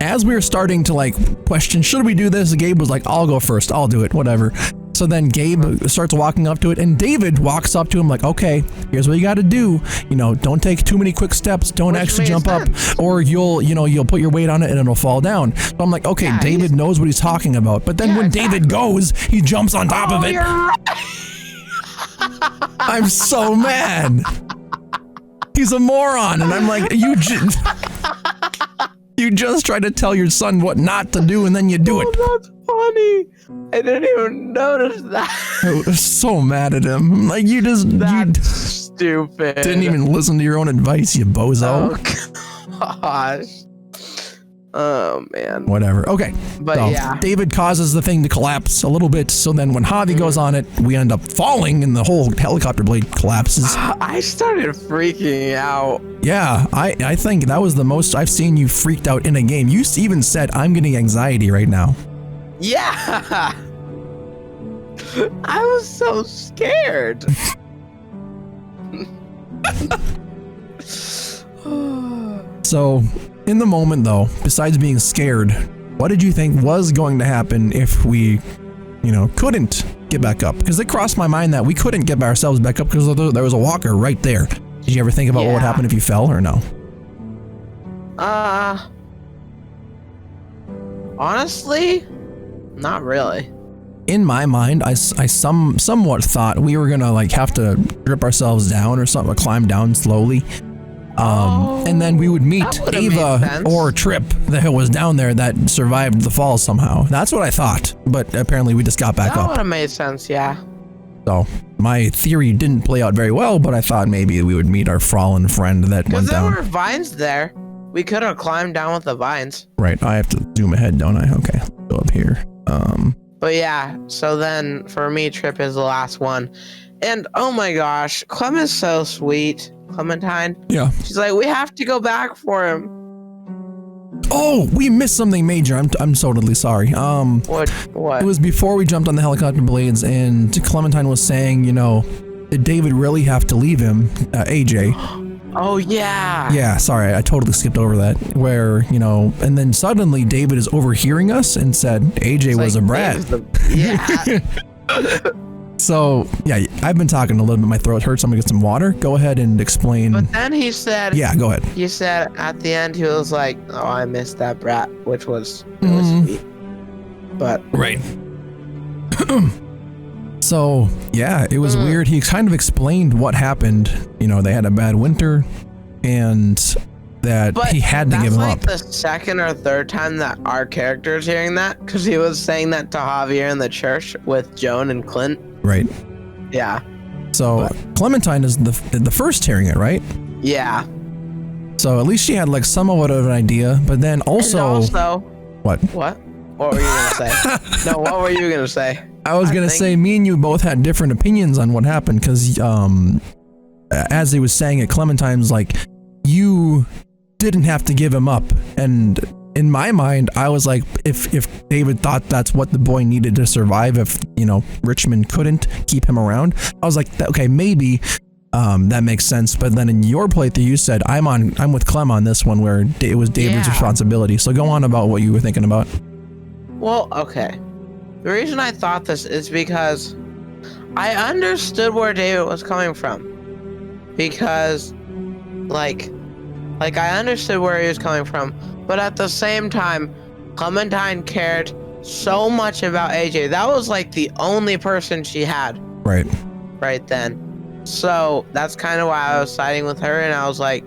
as we were starting to question, should we do this? Gabe was like, I'll go first. I'll do it. Whatever. So then Gabe starts walking up to it, and David walks up to him like, okay, here's what you got to do. Don't take too many quick steps. Don't actually jump up, or you'll put your weight on it and it'll fall down. So I'm like, okay, David knows what he's talking about. But then when David goes, he jumps on top of it. You're right. I'm so mad. He's a moron. And I'm like, you just try to tell your son what not to do, and then you do it. That's funny. I didn't even notice that. I was so mad at him. Like, That's stupid. Didn't even listen to your own advice, you bozo. Oh, gosh. Oh, man. Whatever. Okay. But David causes the thing to collapse a little bit, so then when Javi goes on it, we end up falling and the whole helicopter blade collapses. I started freaking out. Yeah, I think that was the most I've seen you freaked out in a game. You even said, I'm getting anxiety right now. Yeah. I was so scared. So, in the moment though, besides being scared, what did you think was going to happen if we, couldn't get back up? Because it crossed my mind that we couldn't get ourselves back up because there was a walker right there. Did you ever think about what would happen if you fell or no? Honestly, not really. In my mind, I somewhat thought we were gonna have to drip ourselves down or something, climb down slowly. And then we would meet Ava or Trip that was down there that survived the fall somehow. That's what I thought, but apparently we just got back up. That would have made sense, yeah. So my theory didn't play out very well, but I thought maybe we would meet our fallen friend that went down. Because there were vines there. We could have climbed down with the vines. Right, I have to zoom ahead, don't I? Okay, go up here. But yeah, so then for me, Trip is the last one. And oh my gosh, Clem is so sweet. Clementine. Yeah. She's like, we have to go back for him. Oh, we missed something major. I'm totally sorry. What? It was before we jumped on the helicopter blades, and Clementine was saying, did David really have to leave him? AJ. Oh yeah. Yeah, sorry, I totally skipped over that. Where, and then suddenly David is overhearing us and said AJ was a brat. Yeah. So, yeah, I've been talking a little bit. My throat hurts. I'm going to get some water. Go ahead and explain. But then he said... Yeah, go ahead. He said at the end, he was like, oh, I missed that brat, which was really But right. So yeah, it was weird. He kind of explained what happened. You know, they had a bad winter, and that he had to give him up. That's like the second or third time that our character's hearing that, because he was saying that to Javier in the church with Joan and Clint. Right. Yeah. So Clementine is the first hearing it, right? Yeah. So at least she had like somewhat of an idea, but then also what? What were you gonna say? No, what were you gonna say? I was gonna say me and you both had different opinions on what happened, because as he was saying it, Clementine's like, you didn't have to give him up, and in my mind I was like, if David thought that's what the boy needed to survive, if you know Richmond couldn't keep him around, I was like, okay, maybe that makes sense. But then in your playthrough you said I'm with Clem on this one, where it was David's responsibility. So go on about what you were thinking about. Well, okay. The reason I thought this is because I understood where David was coming from. Because, like I understood where he was coming from, but at the same time, Clementine cared so much about AJ. That was like the only person she had. Right then. So that's kind of why I was siding with her, and I was like,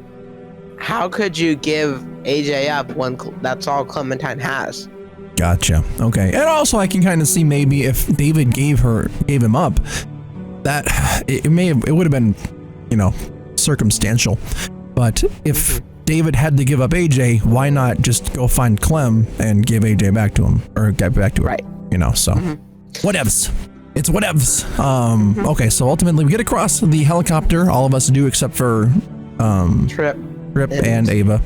how could you give AJ up when that's all Clementine has? Gotcha. Okay. And also I can kind of see maybe if David gave him up, that it would have been, you know, circumstantial. But if David had to give up AJ, why not just go find Clem and give AJ back to him, or get back to her? Right. You know, so whatevs. It's whatevs. Okay, so ultimately we get across the helicopter, all of us do except for Trip and Ava.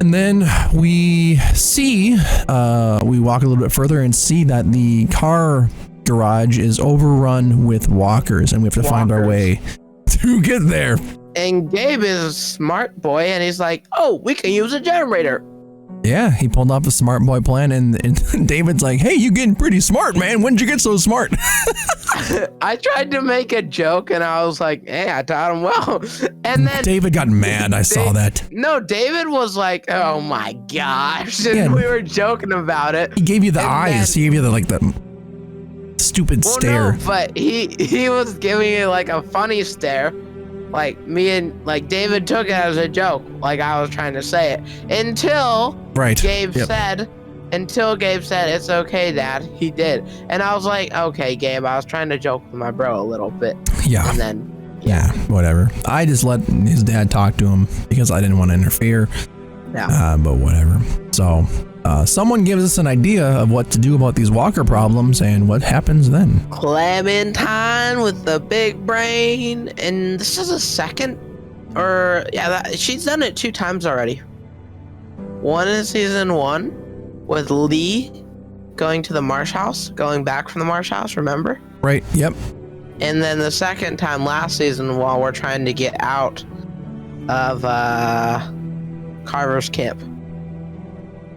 And then we see, we walk a little bit further and see that the car garage is overrun with walkers, and we have to find our way to get there. And Gabe is a smart boy, and he's like, oh, we can use a generator. Yeah, he pulled off a smart boy plan, and David's like, hey, you getting pretty smart, man. When did you get so smart? I tried to make a joke, and I was like, hey, I taught him well. And then David got mad. I saw that. No, David was like, oh my gosh. And we were joking about it. He gave you the eyes. He gave you the stupid stare. No, but he was giving you like a funny stare. Like me and like David took it as a joke, like I was trying to say it, until Gabe said, it's okay, Dad. He did, and I was like, okay, Gabe, I was trying to joke with my bro a little bit. Yeah. And then whatever. I just let his dad talk to him because I didn't want to interfere. Yeah. But whatever. So someone gives us an idea of what to do about these walker problems, and what happens then? Clementine with the big brain, and this is a second, or she's done it 2 times already. One in season 1 with Lee going to the Marsh house, going back from the Marsh house, remember? Right, yep. And then the second time last season while we're trying to get out of Carver's camp.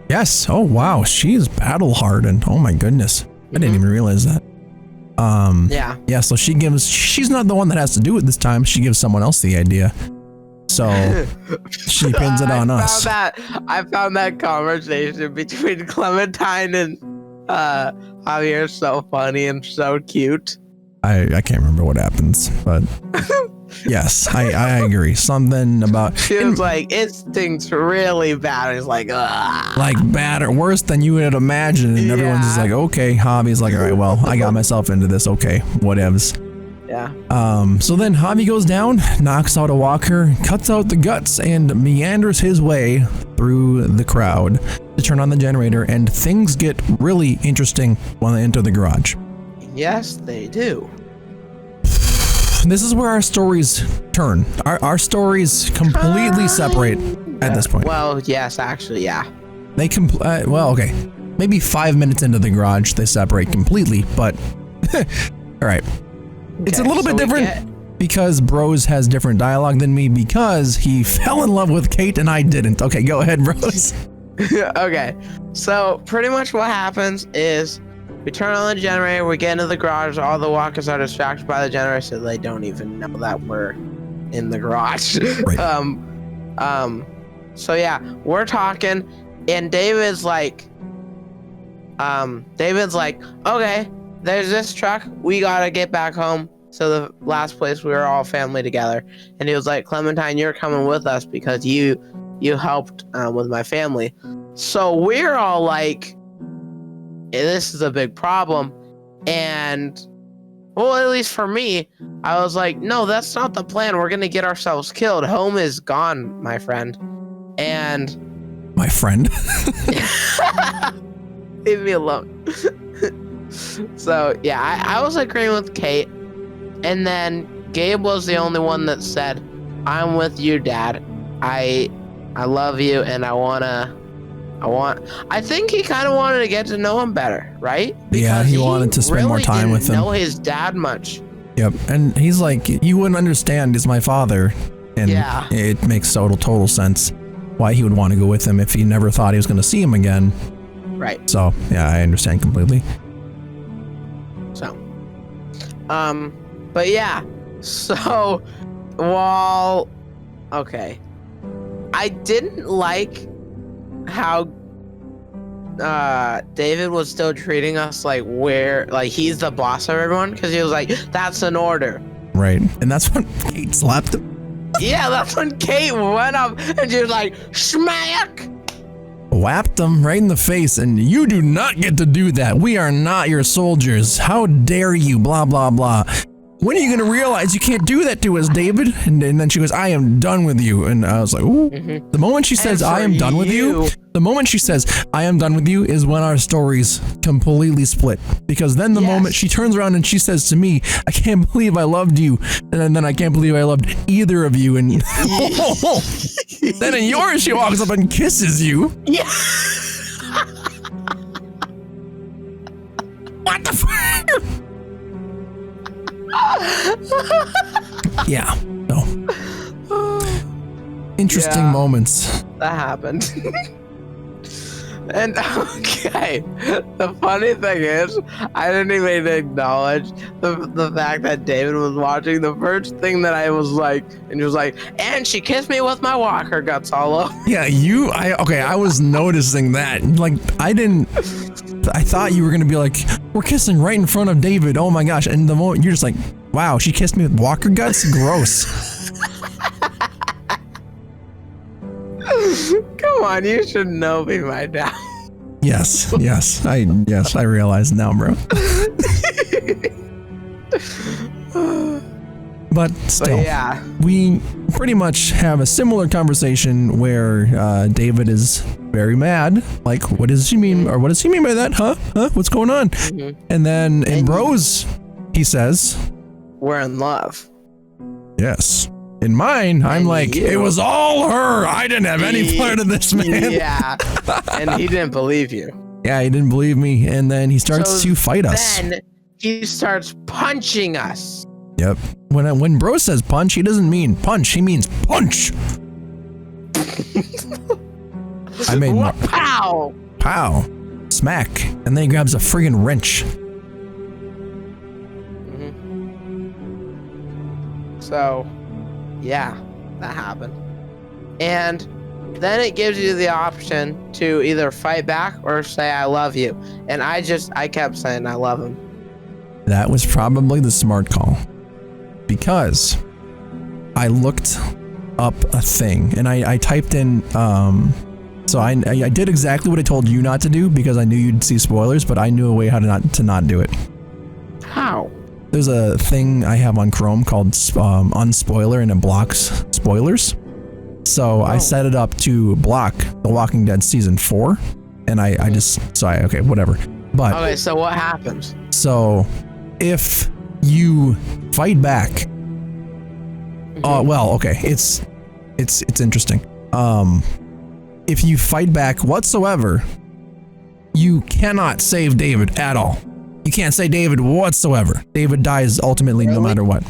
Yes. Oh, wow. She is battle hardened. Oh, my goodness. I didn't even realize that. Yeah. So she's not the one that has to do it this time. She gives someone else the idea. So she pins it on us. I found that conversation between Clementine and Javier so funny and so cute. I can't remember what happens, but yes, I agree. Something about she was like, it stinks really bad. It's like, ugh. Like bad or worse than you would imagine, and everyone's just like, okay. Javi's like, all right, well, I got myself into this. Okay, whatevs. Yeah. So then Javi goes down, knocks out a walker, cuts out the guts, and meanders his way through the crowd to turn on the generator, and things get really interesting when they enter the garage. Yes, they do. This is where our stories turn. Our stories completely separate at this point. Well, yes, actually, yeah. They well, okay. Maybe 5 minutes into the garage, they separate completely, but all right. It's a little bit different because Bros has different dialogue than me because he fell in love with Kate and I didn't. Okay, go ahead, Bros. Okay, so pretty much what happens is we turn on the generator, we get into the garage, all the walkers are distracted by the generator, so they don't even know that we're in the garage. Right. So yeah, we're talking, and David's like, David's like, okay, there's this truck. We gotta get back home to the last place we were all family together. And he was like, Clementine, you're coming with us because you helped with my family. So we're all like, this is a big problem. And, well, at least for me, I was like, no, that's not the plan. We're going to get ourselves killed. Home is gone, my friend. And... My friend? Leave me alone. So, yeah, I was agreeing with Kate. And then Gabe was the only one that said, I'm with you, Dad. I love you, and I think he kind of wanted to get to know him better, right? Because yeah, he wanted to spend more time with him. Know his dad much. Yep, and he's like, you wouldn't understand. He's my father, and yeah. It makes total sense why he would want to go with him if he never thought he was going to see him again. Right. So yeah, I understand completely. So, but yeah, so while okay, I didn't like how David was still treating us like he's the boss of everyone, because he was like, that's an order. Right. And that's when Kate slapped him. Yeah, that's when Kate went up and she was like, smack! Whapped him right in the face, and you do not get to do that. We are not your soldiers. How dare you, blah, blah, blah. When are you going to realize you can't do that to us, David? And then she goes, I am done with you. And I was like, ooh. Mm-hmm. The moment she says, I am done with you, the moment she says, I am done with you is when our stories completely split. Because then the moment she turns around and she says to me, I can't believe I loved you. And then I can't believe I loved either of you. And then in yours, she walks up and kisses you. Yeah. What the fuck? Yeah. No. Interesting moments. That happened. And okay, the funny thing is, I didn't even acknowledge the fact that David was watching. The first thing that I was like, and he was like, and she kissed me with my walker guts all over. Yeah, I was noticing that. Like, I thought you were gonna be like, we're kissing right in front of David. Oh my gosh. And the moment you're just like, wow, she kissed me with walker guts? Gross. Come on, you should know me by now. Yes, I realize now, bro. But still, yeah, we pretty much have a similar conversation where David is very mad. Like, what does she mean? Or what does he mean by that? Huh? What's going on? Mm-hmm. And then in Bros, he says, we're in love. Yes. In mine, I'm like, it was all her. I didn't have any part of this, man. Yeah. And he didn't believe you. Yeah, he didn't believe me. And then he starts to fight us. Then he starts punching us. Yep. When Bro says punch, he doesn't mean punch. He means punch. I made pow. Pow. Smack. And then he grabs a friggin' wrench. Mm-hmm. So... yeah, that happened. And then it gives you the option to either fight back or say, I love you. And I kept saying, I love him. That was probably the smart call. Because I looked up a thing and I typed in, so I did exactly what I told you not to do because I knew you'd see spoilers, but I knew a way how to not do it. How? There's a thing I have on Chrome called unspoiler, and it blocks spoilers. So I set it up to block The Walking Dead season 4, and okay, whatever. But okay, so what happens? So if you fight back, well, okay, it's interesting. If you fight back whatsoever, you cannot save David at all. You can't say David whatsoever. David dies ultimately no matter what.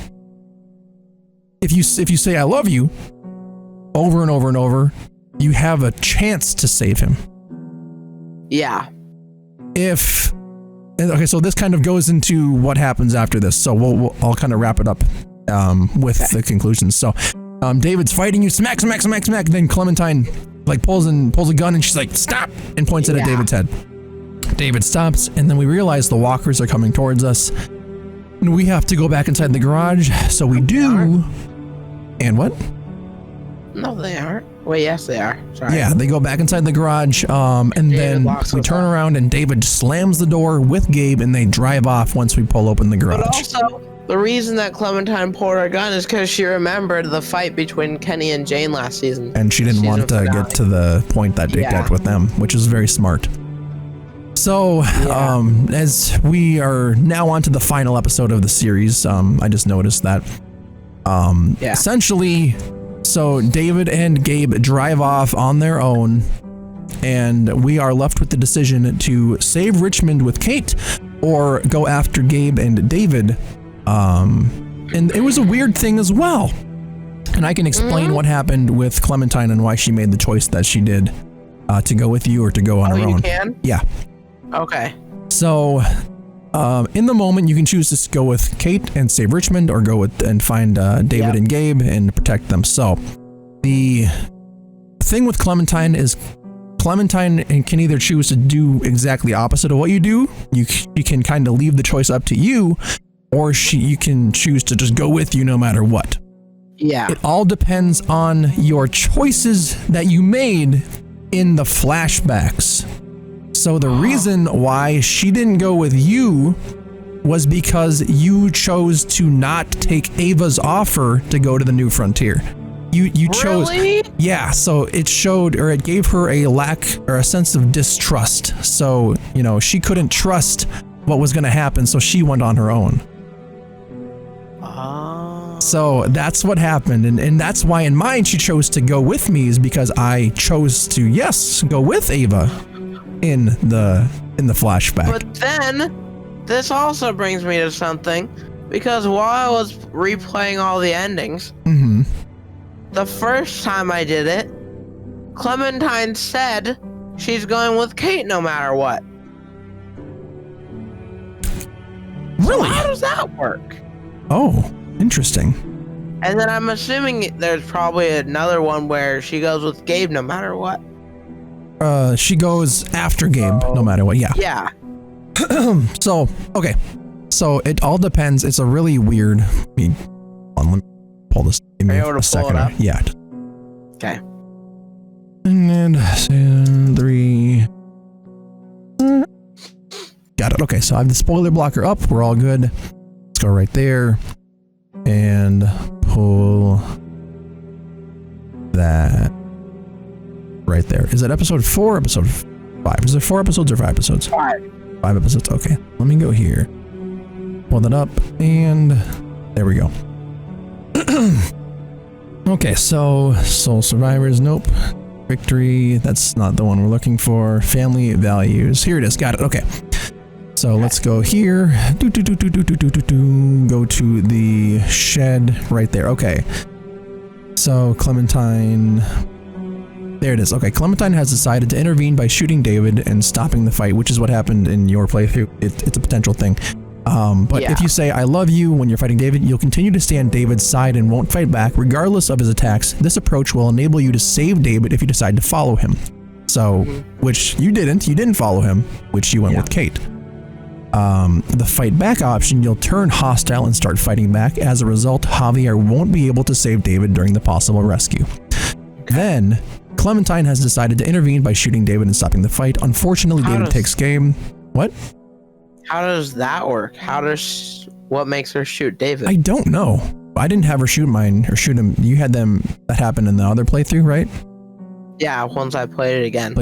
If you say I love you over and over and over, you have a chance to save him. Yeah. Okay, so this kind of goes into what happens after this. So I'll kind of wrap it up with the conclusions. So David's fighting you, smack. Then Clementine like pulls a gun and she's like, stop, and points it at David's head. David stops, and then we realize the walkers are coming towards us, and we have to go back inside the garage. So we do. And what? No, they aren't. Wait, yes, they are. Sorry. Yeah, they go back inside the garage, and then we turn around, and David slams the door with Gabe, and they drive off once we pull open the garage. But also, the reason that Clementine pulled her gun is because she remembered the fight between Kenny and Jane last season. And she didn't want to get to the point that it got with them, which is very smart. So, as we are now on to the final episode of the series, I just noticed that, essentially, so David and Gabe drive off on their own, and we are left with the decision to save Richmond with Kate or go after Gabe and David. And it was a weird thing as well. And I can explain what happened with Clementine and why she made the choice that she did to go with you or to go on her own. You can? Yeah. Okay. So, in the moment, you can choose to go with Kate and save Richmond, or go with and find David and Gabe and protect them. So, the thing with Clementine is Clementine can either choose to do exactly opposite of what you do. You can kind of leave the choice up to you, or you can choose to just go with you no matter what. Yeah. It all depends on your choices that you made in the flashbacks. So the reason why she didn't go with you was because you chose to not take Ava's offer to go to the New Frontier. You chose. Really? Yeah, so it showed, or it gave her a lack or a sense of distrust. So, she couldn't trust what was going to happen, so she went on her own. So that's what happened, and that's why in mine she chose to go with me, is because I chose to go with Ava in the flashback. But then this also brings me to something, because while I was replaying all the endings, the first time I did it, Clementine said she's going with Kate no matter what. Really? So how does that work? Oh, interesting. And then I'm assuming there's probably another one where she goes with Gabe no matter what. She goes after Gabe no matter what. Yeah. Yeah. So, okay. So it all depends. It's a really weird. Let me pull this. Give me a second. Yeah. Okay. And 3. Got it. Okay, so I have the spoiler blocker up. We're all good. Let's go right there and pull that right there. Is that episode 4 or episode 5? Is it 4 episodes or 5 episodes? 5 episodes. Okay, let me go here. Pull that up, and there we go. Okay, so Soul Survivors, nope. Victory, that's not the one we're looking for. Family values, here it is, got it, okay. So let's go here, go to the shed right there, okay. So Clementine, there it is, okay. Clementine has decided to intervene by shooting David and stopping the fight, which is what happened in your playthrough. It's a potential thing. But if you say, I love you when you're fighting David, you'll continue to stay on David's side and won't fight back regardless of his attacks. This approach will enable you to save David if you decide to follow him. So, which you didn't follow him, which you went with Kate. The fight back option, you'll turn hostile and start fighting back. As a result, Javier won't be able to save David during the possible rescue. Then, Clementine has decided to intervene by shooting David and stopping the fight. Unfortunately, David takes game. What? How does that work? What makes her shoot David? I don't know. I didn't have her shoot mine or shoot him. You had them, that happened in the other playthrough, right? Yeah, once I played it again.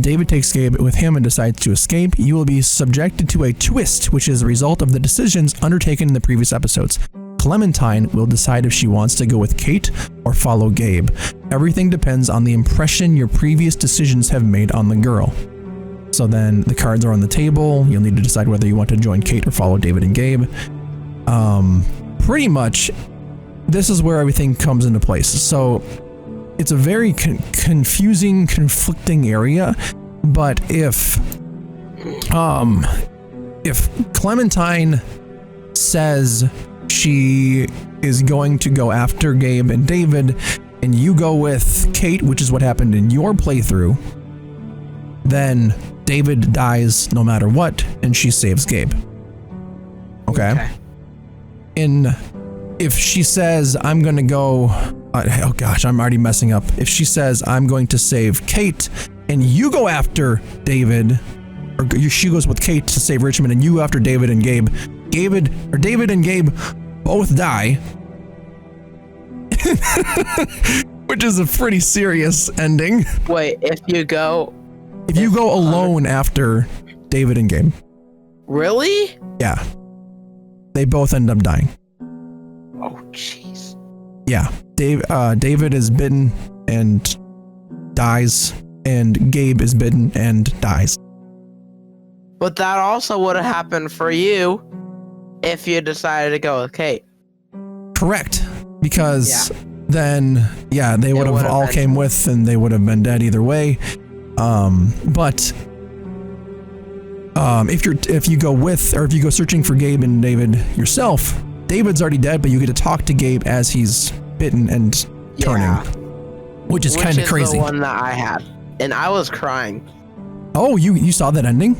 David takes Gabe with him and decides to escape. You will be subjected to a twist, which is a result of the decisions undertaken in the previous episodes. Clementine will decide if she wants to go with Kate or follow Gabe. Everything depends on the impression your previous decisions have made on the girl. So then the cards are on the table. You'll need to decide whether you want to join Kate or follow David and Gabe. Pretty much, this is where everything comes into place. So it's a very confusing, conflicting area. But if Clementine says she is going to go after Gabe and David, and you go with Kate, which is what happened in your playthrough, then David dies no matter what, and she saves Gabe. Okay. If she says, I'm going to go, oh gosh, I'm already messing up. If she says, I'm going to save Kate, and you go after David, or she goes with Kate to save Richmond, and you go after David and Gabe, David and Gabe both die, which is a pretty serious ending. Wait, if you go alone after David and Gabe. Really? Yeah. They both end up dying. Oh, jeez. Yeah. David is bitten and dies, and Gabe is bitten and dies. But that also would have happened for you if you decided to go with Kate. Correct. Because then, they would have all came with, and they would have been dead either way. But if you go with, or if you go searching for Gabe and David yourself, David's already dead, but you get to talk to Gabe as he's bitten and turning, which is kind of crazy. The one that I had, and I was crying. Oh, you saw that ending?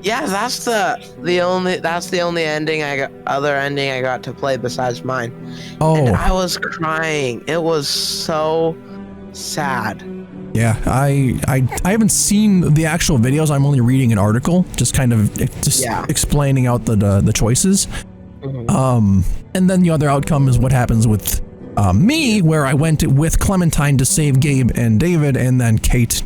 Yeah, that's the only ending other ending I got to play besides mine. Oh, and I was crying. It was so sad. Yeah, I haven't seen the actual videos. I'm only reading an article, just explaining out the choices. Mm-hmm. And then the other outcome is what happens with me, where I went with Clementine to save Gabe and David, and then Kate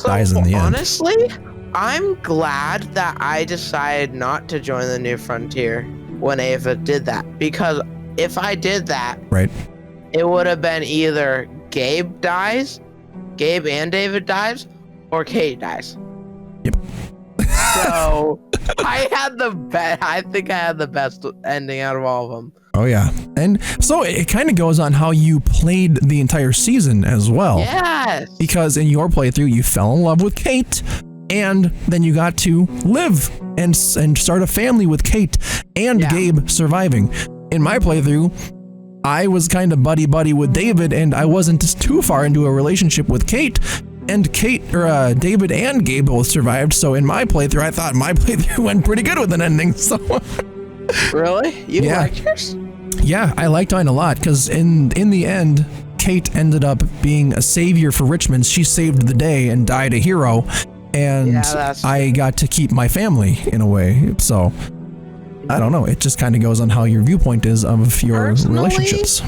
dies in the end. Honestly, I'm glad that I decided not to join the New Frontier when Ava did that, because if I did that, right, it would have been either Gabe and David dies, or Kate dies. Yep. So I think I had the best ending out of all of them. Oh yeah, and so it kind of goes on how you played the entire season as well. Yes. Because in your playthrough, you fell in love with Kate, and then you got to live and start a family with Kate and Gabe surviving. In my playthrough, I was kind of buddy-buddy with David, and I wasn't too far into a relationship with Kate, and David and Gabe both survived, so in my playthrough, I thought my playthrough went pretty good with an ending, so... Really? You liked yours? Yeah, I liked mine a lot, because in the end, Kate ended up being a savior for Richmond. She saved the day and died a hero, and I got to keep my family, in a way, so... I don't know. It just kind of goes on how your viewpoint is of your relationships.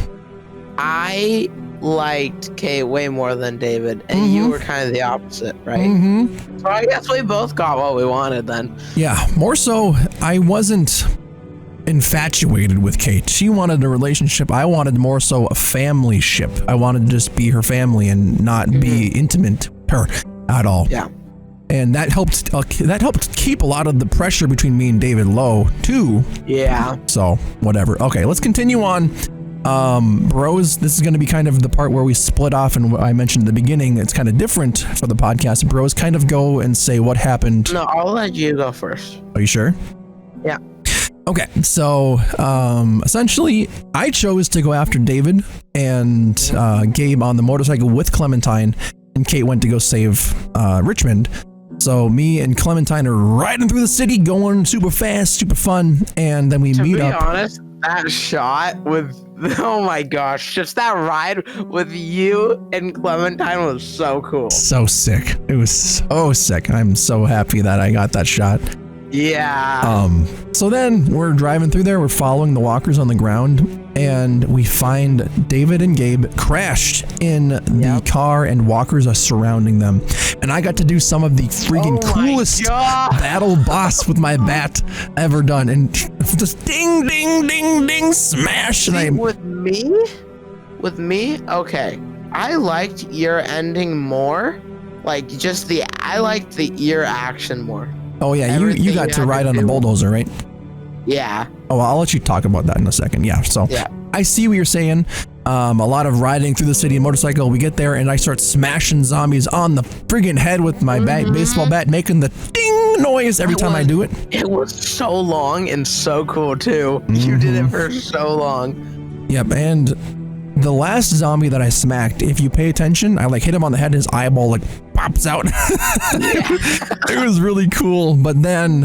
I liked Kate way more than David, and you were kind of the opposite, right? Mm-hmm. So I guess we both got what we wanted then. Yeah, more so, I wasn't infatuated with Kate. She wanted a relationship. I wanted more so a family ship. I wanted to just be her family and not be intimate with her at all. Yeah. And that helped keep a lot of the pressure between me and David low too. Yeah. So whatever. Okay, let's continue on. Bros, this is going to be kind of the part where we split off, and what I mentioned at the beginning, it's kind of different for the podcast. Bros kind of go and say what happened. No, I'll let you go first. Are you sure? Yeah. Okay, so essentially, I chose to go after David and Gabe on the motorcycle with Clementine, and Kate went to go save Richmond. So me and Clementine are riding through the city, going super fast, super fun, and then we meet up. To be honest, that shot with, oh my gosh, just that ride with you and Clementine was so cool. So sick. It was so sick. I'm so happy that I got that shot. Yeah. So then we're driving through there, we're following the walkers on the ground, and we find David and Gabe crashed in the car, and walkers are surrounding them. And I got to do some of the freaking coolest battle boss with my bat ever done, and just ding, ding, ding, ding, smash. And with me, okay, I liked your ending more. Like I liked the ear action more. Oh yeah, you got to ride on the bulldozer, right? Yeah. Oh, I'll let you talk about that in a second. Yeah, so I see what you're saying. A lot of riding through the city motorcycle. We get there and I start smashing zombies on the friggin' head with my baseball bat, making the ding noise every time I do it. It was so long and so cool too. You did it for so long. Yep, and the last zombie that I smacked, if you pay attention, I hit him on the head, his eyeball pops out. It was really cool. But then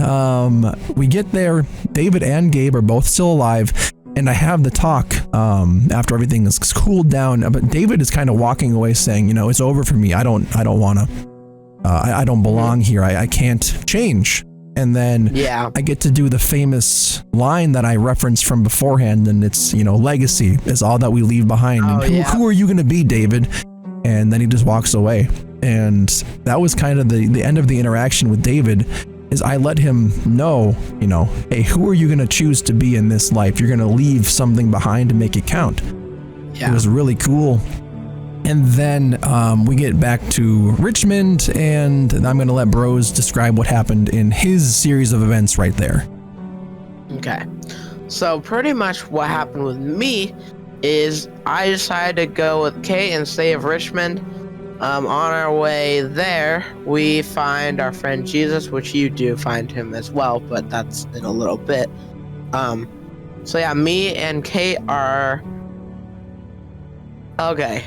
we get there. David and Gabe are both still alive. And I have the talk after everything is cooled down. But David is kind of walking away saying, it's over for me. I don't want to. I don't belong here. I can't change. And then I get to do the famous line that I referenced from beforehand, and it's, legacy is all that we leave behind. And who are you going to be, David? And then he just walks away. And that was kind of the end of the interaction with David, is I let him know, hey, who are you going to choose to be in this life? You're going to leave something behind to make it count. Yeah. It was really cool. And then we get back to Richmond, and I'm going to let Bros describe what happened in his series of events right there. Okay. So pretty much what happened with me is I decided to go with Kate and save Richmond. On our way there, we find our friend Jesus, which you do find him as well, but that's in a little bit. So yeah, me and Kate are... Okay.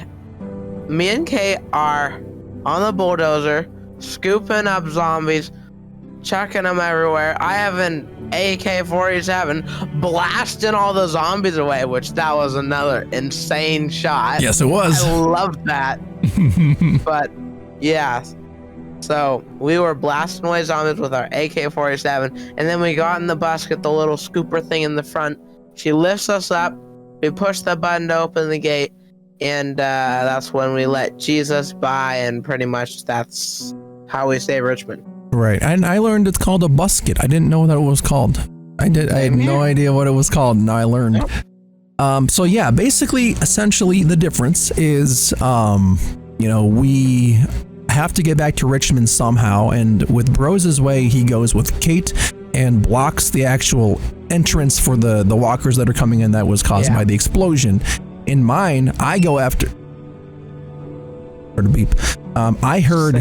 Me and Kate are on the bulldozer, scooping up zombies, chucking them everywhere. I have an AK-47 blasting all the zombies away, which that was another insane shot. Yes, it was. I loved that. But yeah, so we were blasting away zombies with our AK-47, and then we got in the bus, get the little scooper thing in the front. She lifts us up. We push the button to open the gate. And that's when we let Jesus by, and pretty much that's how we save Richmond. Right, and I learned it's called a busket. I didn't know that it was called. I had no idea what it was called, and now I learned. Nope. So yeah, basically, essentially, the difference is, we have to get back to Richmond somehow, and with Bros' way, he goes with Kate and blocks the actual entrance for the walkers that are coming in that was caused by the explosion. In mine, I go after. Or to beep. I heard.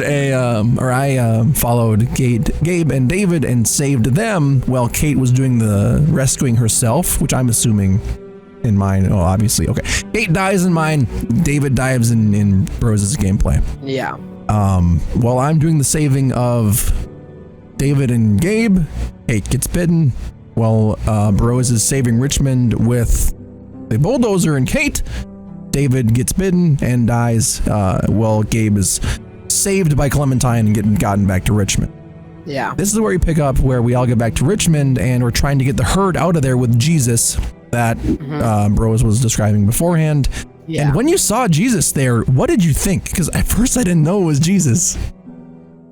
I followed Gabe and David and saved them while Kate was doing the rescuing herself, which I'm assuming in mine. Oh, obviously, okay. Kate dies in mine. David dives in Bros' gameplay. Yeah. While I'm doing the saving of David and Gabe, Kate gets bitten. Well, Bros is saving Richmond with the bulldozer and Kate. David gets bitten and dies. Well, Gabe is saved by Clementine and gotten back to Richmond. Yeah. This is where we pick up where we all get back to Richmond, and we're trying to get the herd out of there with Jesus that Bros was describing beforehand. Yeah. And when you saw Jesus there, what did you think? Because at first I didn't know it was Jesus.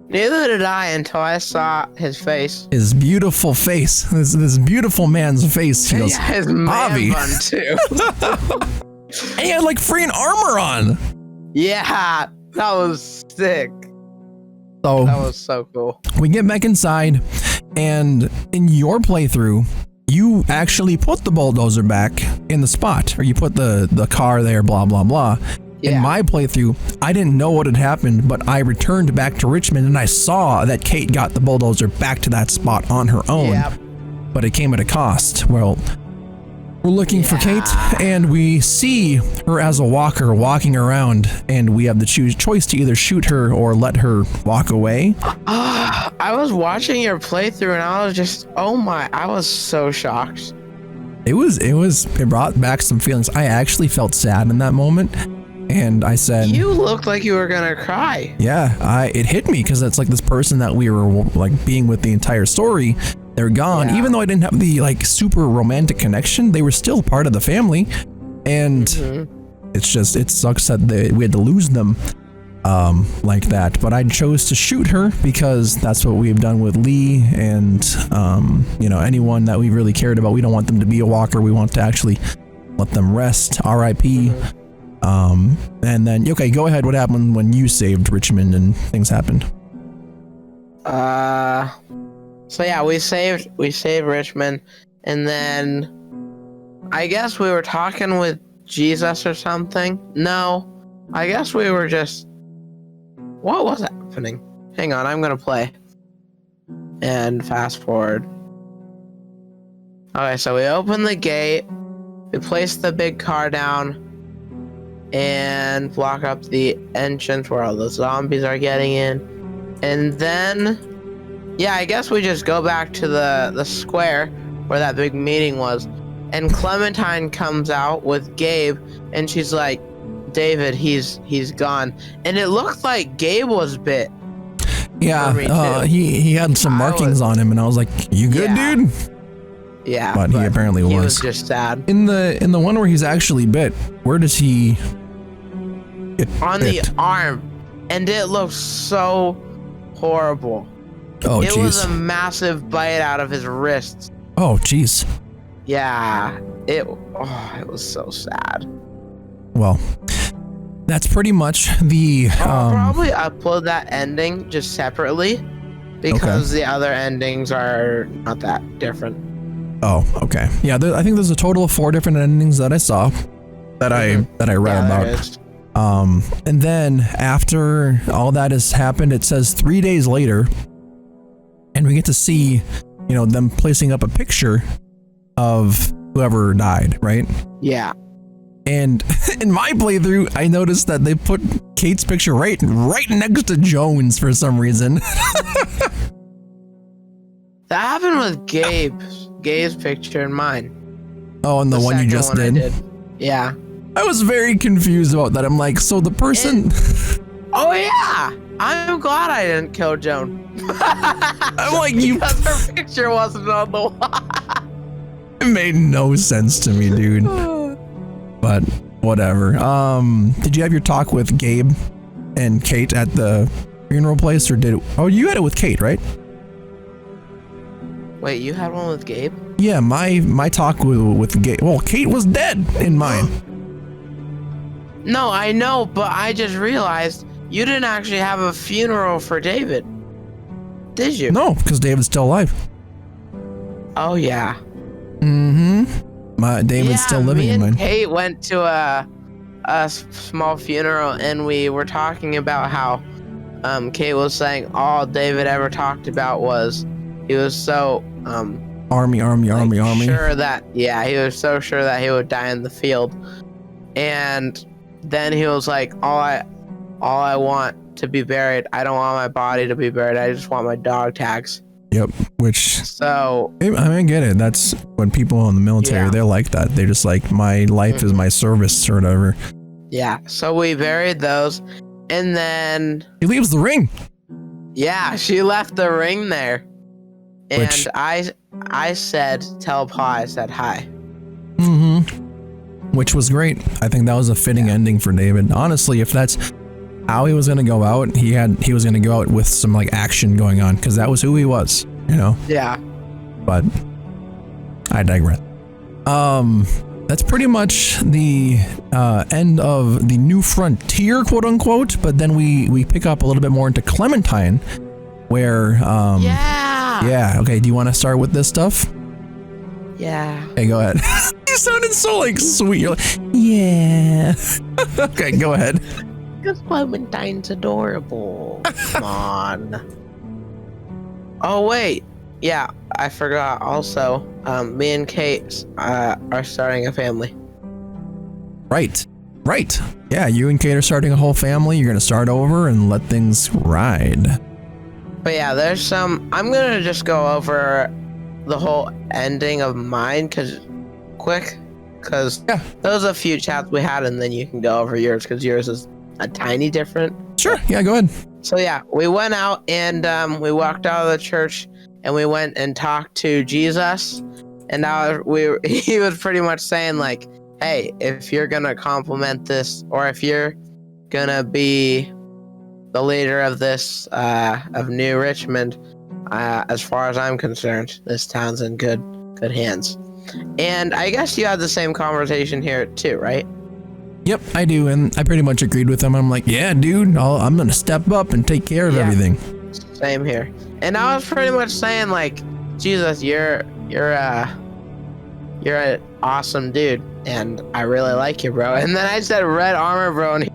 Neither did I until I saw his face. His beautiful face. This beautiful man's face. He goes, his man bun too. And he had like freaking armor on. Yeah, that was sick. So that was so cool. We get back inside, and in your playthrough, you actually put the bulldozer back in the spot, or you put the car there, blah, blah, blah. Yeah. In my playthrough, I didn't know what had happened, but I returned back to Richmond and I saw that Kate got the bulldozer back to that spot on her own. Yep. But it came at a cost. Well, we're looking for Kate, and we see her as a walker walking around, and we have the choice to either shoot her or let her walk away. I was watching your playthrough and I was just, I was so shocked. It brought back some feelings. I actually felt sad in that moment. And I said, you looked like you were gonna cry. Yeah, it hit me because it's like this person that we were like being with the entire story. They're gone. Yeah. Even though I didn't have the like super romantic connection, they were still part of the family. And it sucks that we had to lose them like that. But I chose to shoot her because that's what we've done with Lee and anyone that we really cared about. We don't want them to be a walker. We want to actually let them rest. R.I.P. And then, okay, go ahead. What happened when you saved Richmond and things happened? So yeah, we saved Richmond, and then I guess we were talking with Jesus or something. No, I guess we were just, what was happening? Hang on, I'm gonna play and fast forward. Okay, so we opened the gate, we placed the big car down, and block up the entrance where all the zombies are getting in. And then, yeah, I guess we just go back to the square where that big meeting was. And Clementine comes out with Gabe, and she's like, David, he's gone. And it looked like Gabe was bit. Yeah, he had some markings on him, and I was like, "You good, dude?" Yeah, but he apparently was. He was just sad. In the one where he's actually bit, where does he get on bit? The arm, and it looks so horrible. Oh, it geez. was a massive bite out of his wrist. Oh, jeez. Yeah, it was so sad. Well, that's pretty much the. I'll probably upload that ending just separately because the other endings are not that different. Oh, okay. Yeah, I think there's a total of 4 different endings that I saw that I read about. And then after all that has happened, it says 3 days later, and we get to see, them placing up a picture of whoever died, right? Yeah. And in my playthrough, I noticed that they put Kate's picture right next to Joan's for some reason. That happened with Gabe's picture and mine. Oh, and the one you just did? Yeah. I was very confused about that. I'm like, so the person... Oh, yeah! I'm glad I didn't kill Joan. I'm like, because her picture wasn't on the wall. It made no sense to me, dude. But whatever. Did you have your talk with Gabe and Kate at the funeral place, or did it? Oh, you had it with Kate, right? Wait, you had one with Gabe? Yeah, my talk with Gabe. Well, Kate was dead in mine. No, I know, but I just realized you didn't actually have a funeral for David. Did you? No, because David's still alive. Oh, yeah. David's still living in mine. Me and Kate went to a small funeral, and we were talking about how Kate was saying all David ever talked about was he was so army. Sure that he was so sure that he would die in the field, and then he was like, all I want to be buried. I don't want my body to be buried. I just want my dog tags. Yep, I get it. That's when people in the military, they're like that. They're just like, my life is my service or whatever. Yeah, so we buried those, and then... He leaves the ring. Yeah, she left the ring there. And I said, tell Pa I said hi. Which was great. I think that was a fitting ending for David. Honestly, if that's how he was going to go out, he was going to go out with some action going on, because that was who he was, Yeah. But I digress. That's pretty much the end of the new frontier, quote unquote. But then we pick up a little bit more into Clementine, where yeah. Okay. Do you want to start with this stuff? Yeah. Hey, go ahead. You sounded so sweet. You're like, yeah. Okay, go ahead. Because Clementine's adorable. Come on. Oh, wait. Yeah, I forgot also. Me and Kate are starting a family. Right. Yeah, you and Kate are starting a whole family. You're going to start over and let things ride. But yeah, there's some... I'm going to just go over the whole ending of mine because those are a few chats we had, and then you can go over yours because yours is a tiny different. Sure. Yeah, go ahead. So yeah, we went out and we walked out of the church and we went and talked to Jesus, and now he was pretty much saying like, hey, if you're gonna compliment this, or if you're gonna be the leader of this of New Richmond, as far as I'm concerned, this town's in good hands. And I guess you had the same conversation here too, right? Yep, I do, and I pretty much agreed with him. I'm like, yeah, dude, I'm gonna step up and take care of everything. Same here. And I was pretty much saying like, Jesus, you're an awesome dude, and I really like you, bro. And then I said red armor, bro, and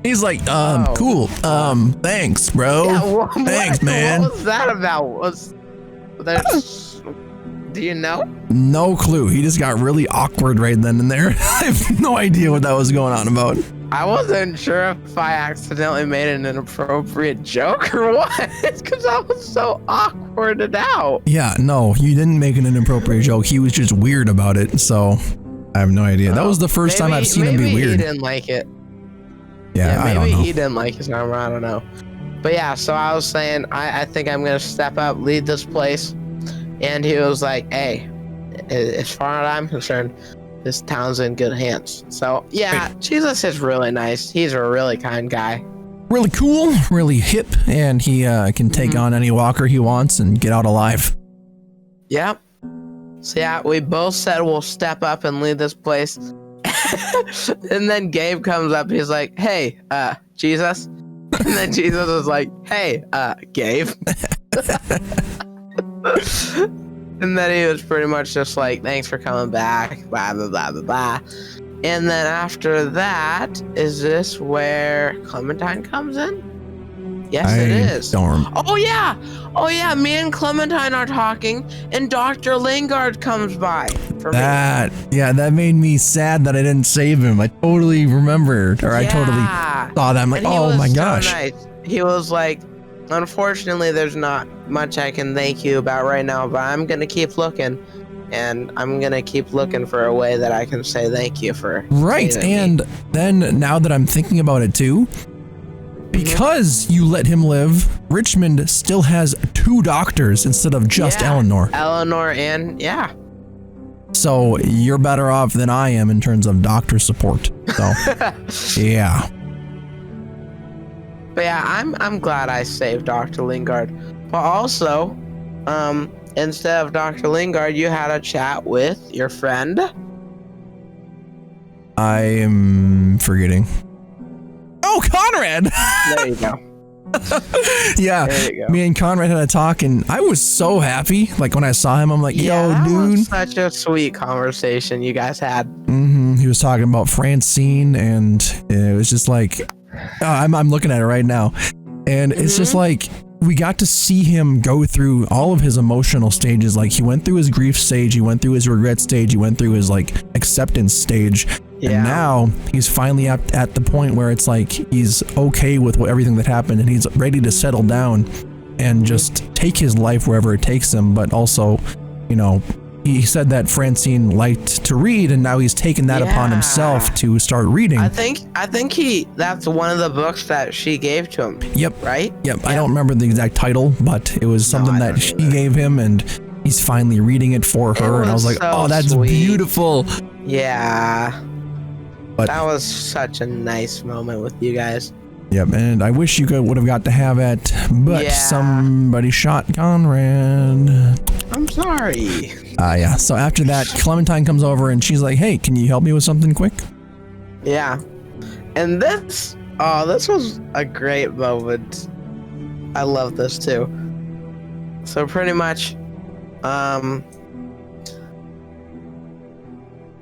he's like, cool, thanks, bro. Yeah, thanks, man. What was that about? Do you know? No clue. He just got really awkward right then and there. I have no idea what that was going on about. I wasn't sure if I accidentally made an inappropriate joke or what, because I was so awkwarded out. Yeah, no, you didn't make an inappropriate joke. He was just weird about it, so I have no idea. That was the first time I've seen him be Maybe weird. he didn't like it. Yeah, I don't maybe know. he didn't like his armor. I don't know. But yeah, so I was saying, I think I'm going to step up, lead this place. And he was like, hey, as far as I'm concerned, this town's in good hands. So yeah, Jesus is really nice. He's a really kind guy. Really cool, really hip, and he can take on any walker he wants and get out alive. Yep. So yeah, we both said we'll step up and lead this place. And then Gabe comes up, he's like, hey, Jesus. And then Jesus was like, hey, Gabe. And then he was pretty much just like, thanks for coming back, blah, blah, blah, blah, blah. And then after that, is this where Clementine comes in? Yes, it is. Oh, yeah, me and Clementine are talking, and Dr. Lingard comes by. That made me sad that I didn't save him. I totally remembered, or I totally saw that. I'm like, oh my gosh. So nice. He was like, unfortunately, there's not much I can thank you about right now, but I'm going to keep looking. And I'm going to keep looking for a way that I can say thank you for. Right. And then now that I'm thinking about it too, because you let him live, Richmond still has 2 doctors instead of just Eleanor. Eleanor and, So you're better off than I am in terms of doctor support. So, yeah. But yeah, I'm glad I saved Dr. Lingard. But also, instead of Dr. Lingard, you had a chat with your friend. I am forgetting. Oh, Conrad! There you go. Yeah, there you go. Me and Conrad had a talk, and I was so happy. Like when I saw him, I'm like, yo, that dude. was such a sweet conversation you guys had. He was talking about Francine, and it was just like, I'm looking at it right now, and it's just like, we got to see him go through all of his emotional stages. Like he went through his grief stage, he went through his regret stage, he went through his like acceptance stage. Yeah. And now he's finally at the point where it's like he's okay with everything that happened, and he's ready to settle down and just take his life wherever it takes him. But also, you know, he said that Francine liked to read, and now he's taken that upon himself to start reading. I think that's one of the books that she gave to him. Yep. Right? Yep. I don't remember the exact title, but it was something that she gave him, and he's finally reading it for her. And I was like, oh, that's beautiful. Yeah. But that was such a nice moment with you guys. Yep, and I wish you would have got to have it, but somebody shot Conrad. I'm sorry. Yeah, so after that, Clementine comes over and she's like, hey, can you help me with something quick? Yeah. And this was a great moment. I love this too. So pretty much,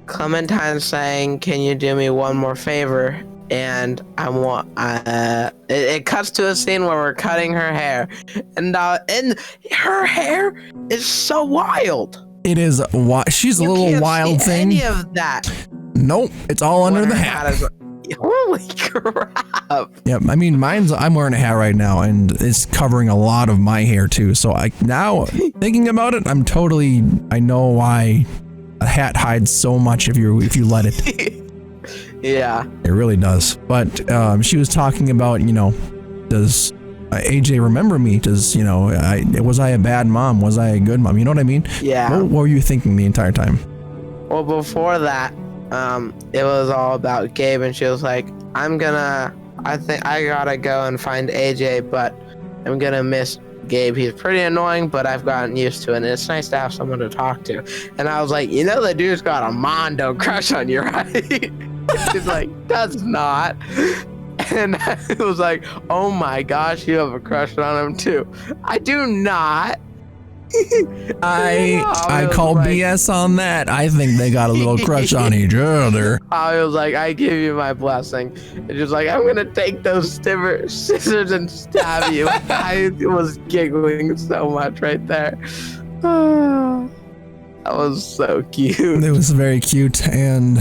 Clementine's saying, can you do me one more favor? And it cuts to a scene where we're cutting her hair, and her hair is so wild. It is she's a little wild thing. Any of that? Nope, it's all under the hat. Holy crap! Yep, I mean I'm wearing a hat right now, and it's covering a lot of my hair too. So now thinking about it, I know why a hat hides so much if you let it. Yeah, it really does. But she was talking about, you know, does AJ remember me? Does, you know, was I a bad mom? Was I a good mom? You know what I mean? Yeah. What were you thinking the entire time? Well, before that, it was all about Gabe, and she was like, I think I gotta go and find AJ, but I'm gonna miss Gabe. He's pretty annoying, but I've gotten used to it, and it's nice to have someone to talk to. And I was like, you know, the dude's got a Mondo crush on you, right? She's like, does not. And I was like, oh my gosh, you have a crush on him too. I do not. I call BS on that. I think they got a little crush on each other. I was like, I give you my blessing. And she's like, I'm gonna take those scissors and stab you. I was giggling so much right there. That was so cute. It was very cute, and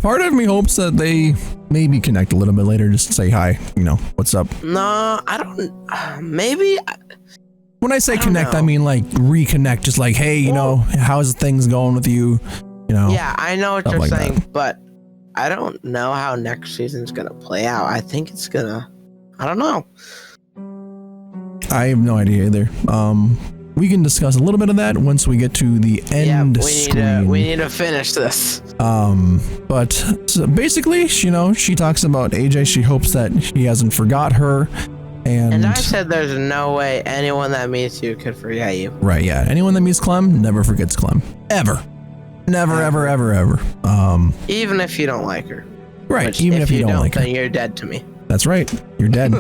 part of me hopes that they maybe connect a little bit later, just to say hi, what's up. No, I don't. Maybe. When I say connect, I mean like reconnect, just like, hey, how's things going with you? Yeah, I know what you're like saying, but I don't know how next season's gonna play out. I think it's gonna. I don't know. I have no idea either. We can discuss a little bit of that once we get to the end screen. We need to finish this. But so basically, she talks about AJ. She hopes that he hasn't forgot her. And I said there's no way anyone that meets you could forget you. Right, yeah. Anyone that meets Clem never forgets Clem. Ever. Never, ever, ever, ever. Even if you don't like her. Right, even if you don't like her. Then you're dead to me. That's right. You're dead.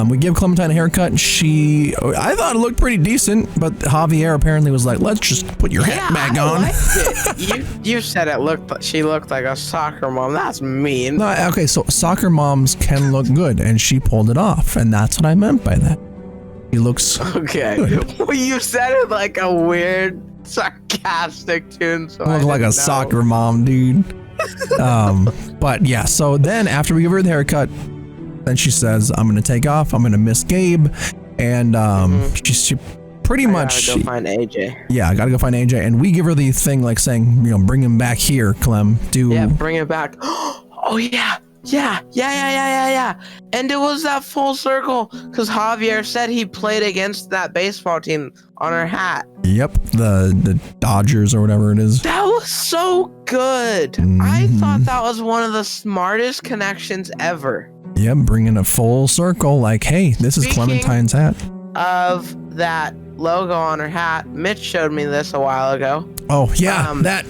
We give Clementine a haircut. I thought it looked pretty decent, but Javier apparently was like, let's just put your hat back on. You said she looked like a soccer mom. That's mean. No, okay, so soccer moms can look good, and she pulled it off, and that's what I meant by that. She looks good. Well, you said it like a weird, sarcastic tune. So I look like a soccer mom, dude. But yeah, so then after we give her the haircut, then she says, I'm going to take off. I'm going to miss Gabe. And she pretty much... I gotta go find AJ. Yeah, I got to go find AJ. And we give her the thing like saying, bring him back here, Clem. Yeah, bring him back. Oh, yeah. Yeah. And it was that full circle because Javier said he played against that baseball team on her hat. Yep, the Dodgers or whatever it is. That was so good. I thought that was one of the smartest connections ever. Yep, bringing a full circle like, hey, this is Clementine's hat. Of that logo on her hat, Mitch showed me this a while ago. Oh, yeah, that.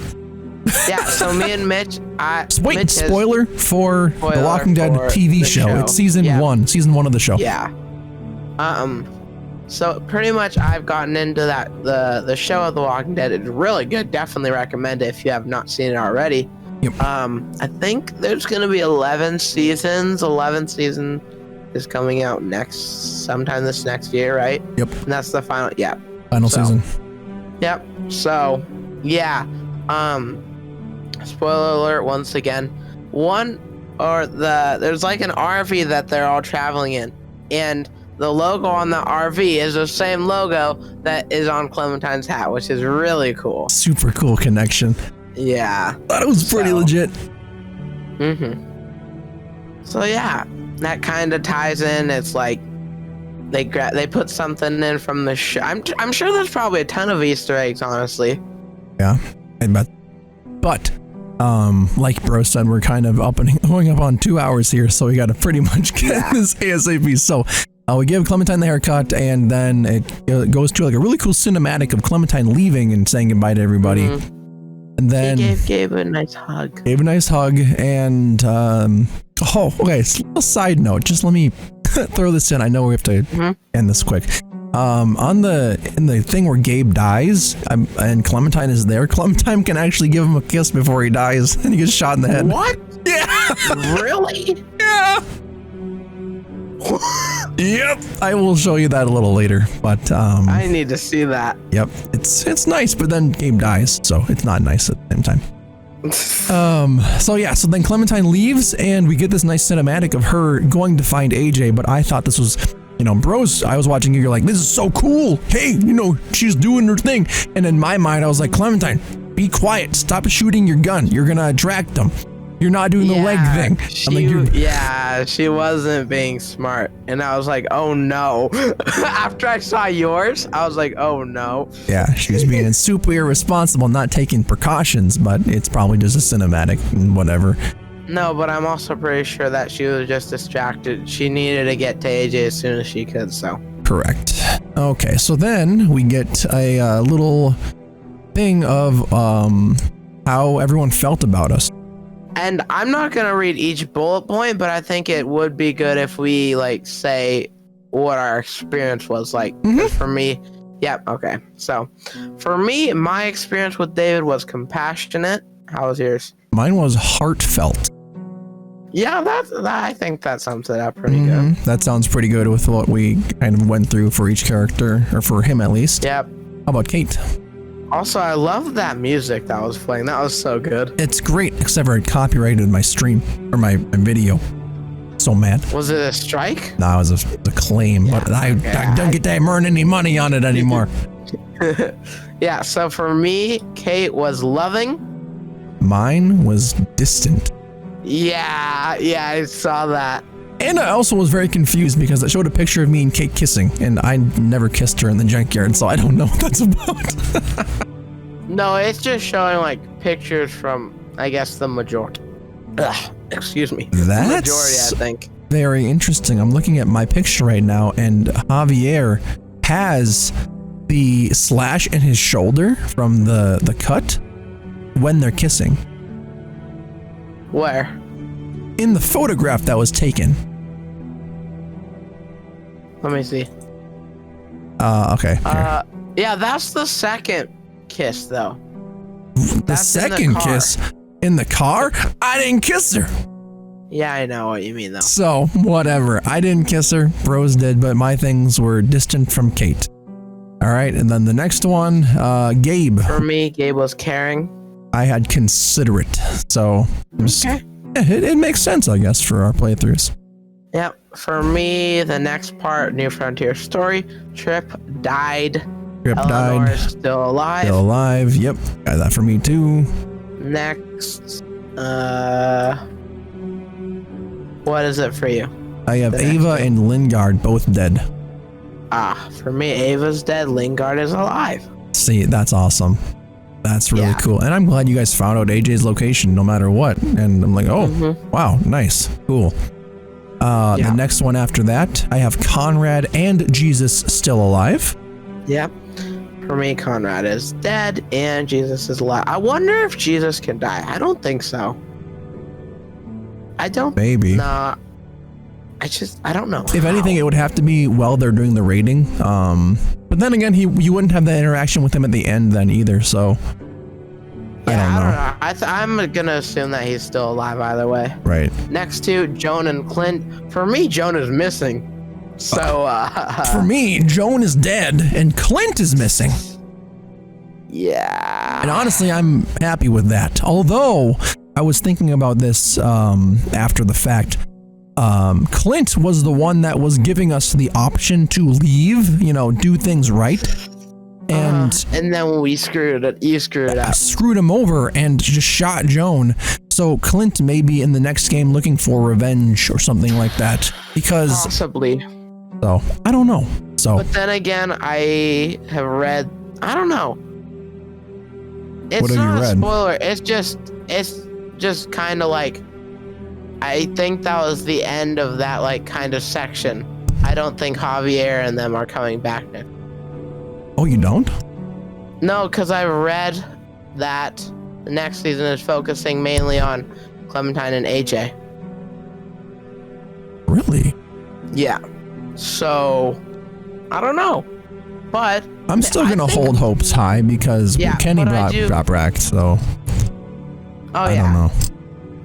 Yeah, so me and Mitch... spoiler for The Walking Dead TV show. It's season 1 of the show. Yeah. So pretty much I've gotten into the show of The Walking Dead. It's really good. Definitely recommend it if you have not seen it already. Yep. I think there's going to be 11 seasons. 11th season is coming out sometime this next year, right? Yep. And that's the final, Final season. Yep. So, yeah. Spoiler alert once again. There's like an RV that they're all traveling in. And the logo on the RV is the same logo that is on Clementine's hat, which is really cool. Super cool connection. Yeah. Thought it was pretty legit. So yeah, that kind of ties in. It's like they put something in from the show. I'm sure there's probably a ton of Easter eggs, honestly. Yeah, but like Bro said, we're kind of going up on 2 hours here, so we got to pretty much get this ASAP. So we give Clementine the haircut, and then it goes to like a really cool cinematic of Clementine leaving and saying goodbye to everybody. And then he gave Gabe a nice hug. And okay. A side note, just let me throw this in. I know we have to end this quick. In the thing where Gabe dies, and Clementine is there, Clementine can actually give him a kiss before he dies, and he gets shot in the head. What? Yeah. Really? Yeah. Yep. I will show you that a little later, but I need to see that. Yep. It's nice, but then Gabe dies, so it's not nice at the same time. So then Clementine leaves, and we get this nice cinematic of her going to find AJ, but I thought this was, Bros, I was watching you're like, this is so cool. Hey, she's doing her thing. And in my mind, I was like, Clementine, be quiet. Stop shooting your gun. You're going to attract them. You're not doing the leg thing. She wasn't being smart. And I was like, oh no. After I saw yours, I was like, oh no. Yeah, she was being super irresponsible, not taking precautions, but it's probably just a cinematic and whatever. No, but I'm also pretty sure that she was just distracted. She needed to get to AJ as soon as she could, so. Correct. Okay, so then we get a little thing of how everyone felt about us. And I'm not going to read each bullet point, but I think it would be good if we say what our experience was like. For me, okay. So for me, my experience with David was compassionate. How was yours? Mine was heartfelt. Yeah, I think that sums it up pretty good. That sounds pretty good with what we kind of went through for each character, or for him at least. Yep. How about Kate? Also, I love that music that was playing. That was so good. It's great, except for it copyrighted my stream or my video. So mad. Was it a strike? No, it was a claim, but I don't get to earn any money on it anymore. Yeah, so for me, Kate was loving. Mine was distant. Yeah, I saw that. And I also was very confused because it showed a picture of me and Kate kissing, and I never kissed her in the junkyard, so I don't know what that's about. No, it's just showing like pictures from, I guess, the majority. Excuse me. That's the majority, I think. Very interesting. I'm looking at my picture right now, and Javier has the slash in his shoulder from the cut when they're kissing. Where? In the photograph that was taken. Let me see. Okay. Yeah, that's the second kiss, though. The second kiss in the car? I didn't kiss her. Yeah, I know what you mean, though. So, whatever. I didn't kiss her. Rose did, but my things were distant from Kate. All right, and then the next one, Gabe. For me, Gabe was caring. I had considerate. So, Okay. It makes sense, I guess, for our playthroughs. Yep. For me, the next part, New Frontier story. Trip died. Trip Eleanor died. is still alive. Still alive. Yep. Got that for me too. Next, what is it for you? I have The next Ava one. and Lingard both dead. For me, Ava's dead. Lingard is alive. See, that's awesome. That's really cool. And I'm glad you guys found out AJ's location no matter what. And I'm like, oh, wow, nice. Cool. The next one after that, I have Conrad and Jesus still alive. Yep. For me, Conrad is dead and Jesus is alive. I wonder if Jesus can die. I don't think so. I don't. Maybe. Nah. I don't know. If anything, it would have to be while they're doing the raiding. But then again, you wouldn't have that interaction with him at the end then either, so I don't know. I'm gonna assume that he's still alive either way. Right. Next to Joan and Clint. For me, Joan is missing. So for me, Joan is dead and Clint is missing. Yeah. And honestly, I'm happy with that. Although I was thinking about this after the fact. Clint was the one that was giving us the option to leave, do things right. And then we screwed it. You screwed it up. Screwed him over and just shot Joan. So Clint may be in the next game looking for revenge or something like that. Because possibly. So I don't know. So but then again, I have read. I don't know. It's not a spoiler. It's just kind of like. I think that was the end of that kind of section. I don't think Javier and them are coming back now. Oh, you don't? No, because I read that the next season is focusing mainly on Clementine and AJ. Really? Yeah. So, I don't know. But I'm still going to hold hopes high because Kenny got wrecked, so I don't know.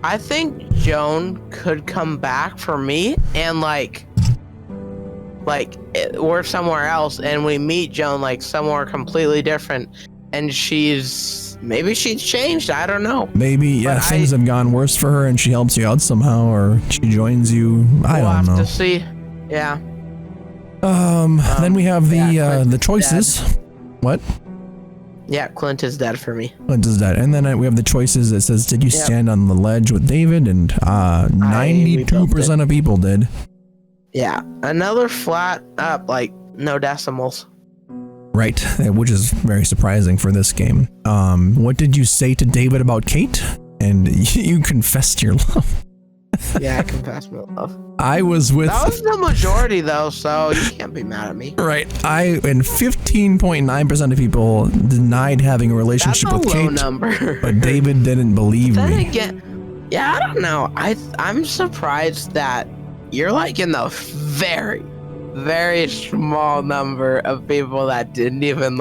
I think Joan could come back for me and we're somewhere else and we meet Joan somewhere completely different and maybe she's changed. I don't know. Maybe, things have gone worse for her and she helps you out somehow or she joins you. I don't know. We'll have to see. Yeah. Then we have the choices. Dead. What? Yeah, Clint is dead for me. Clint is dead. And then we have the choices. It says, did you stand on the ledge with David? And 92% of people did. Yeah. Another flat up, no decimals. Right, which is very surprising for this game. What did you say to David about Kate? And you confessed your love. Yeah, I confessed my love. I was with... That was the majority, though, so you can't be mad at me. Right. And 15.9% of people denied having a relationship with Kate. That's a low number. But David didn't believe me. Then again, I don't know. I'm surprised that you're in the very, very small number of people that didn't even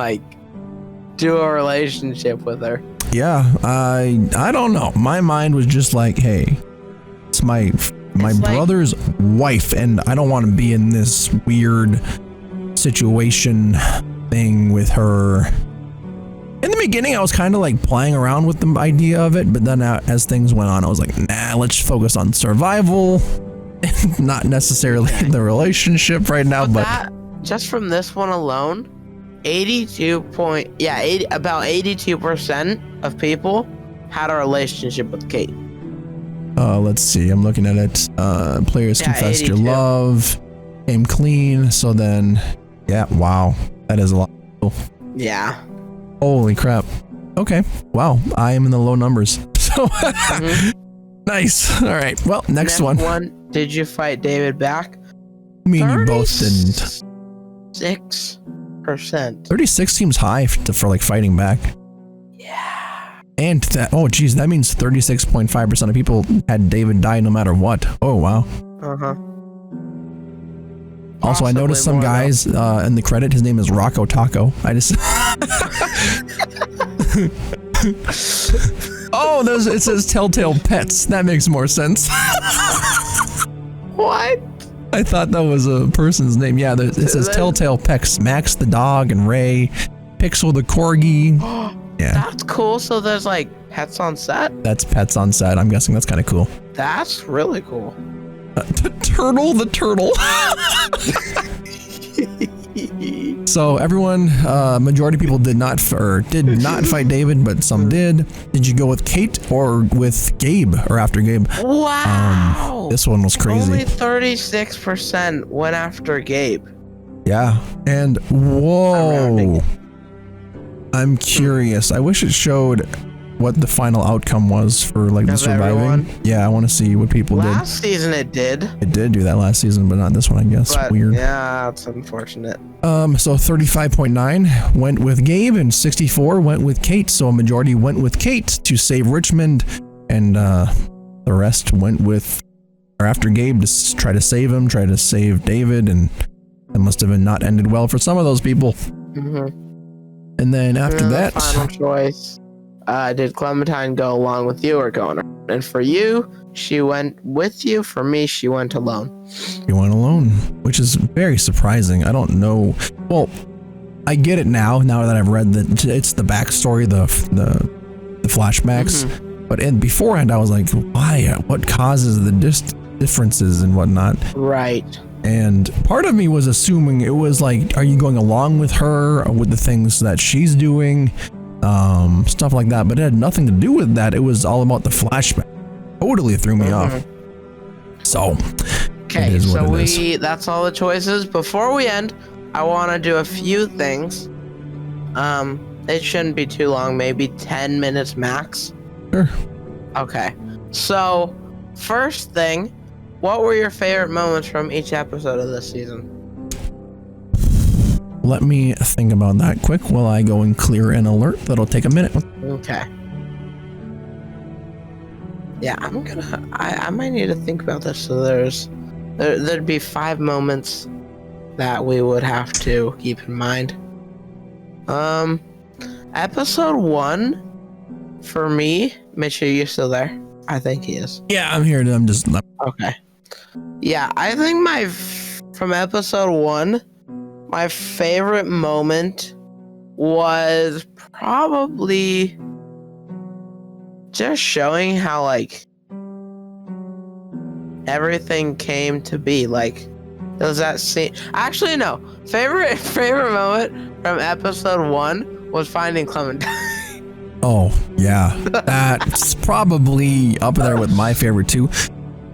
do a relationship with her. Yeah, I don't know. My mind was just hey, it's my brother's wife, and I don't want to be in this weird situation thing with her. In the beginning, I was kind of like playing around with the idea of it, but then as things went on, I was like, nah, let's focus on survival, not necessarily the relationship right now. But that, just from this one alone, about 82% of people had a relationship with Kate. Let's see. I'm looking at it. Players confessed 82. your love, came clean. So then, yeah, wow, that is a lot. Yeah. Holy crap. Okay. Wow. I am in the low numbers. So nice. All right. Well, next one. Did you fight David back? I mean, you both didn't. 6%. 36 seems high for like fighting back. Yeah. And that, oh geez, that means 36.5% of people had David die no matter what. Oh wow. Uh-huh. Also, I noticed some guys in the credit, his name is Rocco Taco. I just oh, it says Telltale Pets. That makes more sense. What? I thought that was a person's name. Yeah, it says Telltale Pets. Max the dog and Ray, Pixel the corgi. Yeah. That's cool. So there's like pets on set? That's pets on set. I'm guessing that's kind of cool. That's really cool. Turtle the turtle. So everyone, majority of people did not fight David, but some did. Did you go with Kate or with Gabe or after Gabe? Wow. This one was crazy. Only 36% went after Gabe. Yeah. And whoa. I'm curious. I wish it showed what the final outcome was for like the surviving. Everyone? Yeah, I want to see what people did. Last season it did. It did do that last season, but not this one, I guess. But, weird. Yeah, it's unfortunate. So 35.9 went with Gabe and 64 went with Kate. So a majority went with Kate to save Richmond, and the rest went with or after Gabe to try to save him, try to save David, and it must have been not ended well for some of those people. And then after that, final choice. Did Clementine go along with you or go on? And for you, she went with you. For me, she went alone. You went alone, which is very surprising. I don't know. Well, I get it now that I've read that it's the backstory, the flashbacks. But beforehand, I was like, why? What causes the differences and whatnot? Right. And part of me was assuming it was like, are you going along with her or with the things that she's doing? Stuff like that, but it had nothing to do with that. It was all about the flashback. Totally threw me off. So, okay, so that's all the choices. Before we end, I want to do a few things. It shouldn't be too long, maybe 10 minutes max. Sure. Okay, so first thing, what were your favorite moments from each episode of this season? Let me think about that quick while I go and clear an alert. That'll take a minute. Okay. Yeah, I might need to think about this. So there'd be 5 moments that we would have to keep in mind. Episode 1 for me. Mitch, are you still there? I think he is. Yeah, I'm here. I'm just okay. Yeah, I think from episode 1. My favorite moment was probably just showing how like everything came to be. Like, does that scene? Actually, no. Favorite moment from episode 1 was finding Clementine. Oh yeah, that's probably up there with my favorite too.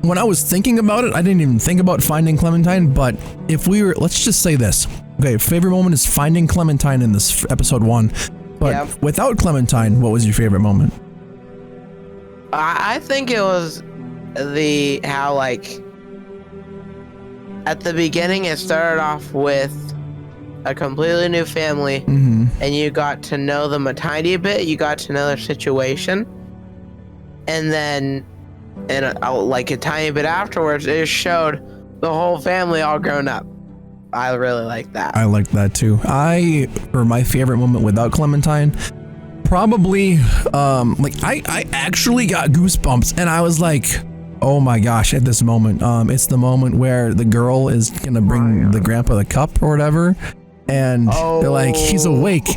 When I was thinking about it, I didn't even think about finding Clementine, but let's just say this. Okay, favorite moment is finding Clementine in this episode 1. But without Clementine, what was your favorite moment? I think it was how like at the beginning it started off with a completely new family, and you got to know them a tiny bit. You got to know their situation, and then like a tiny bit afterwards, it showed the whole family all grown up. I really like that. I like that too. For my favorite moment without Clementine, probably I actually got goosebumps, and I was like, oh my gosh, at this moment. It's the moment where the girl is gonna bring the grandpa the cup or whatever, and they're like, he's awake,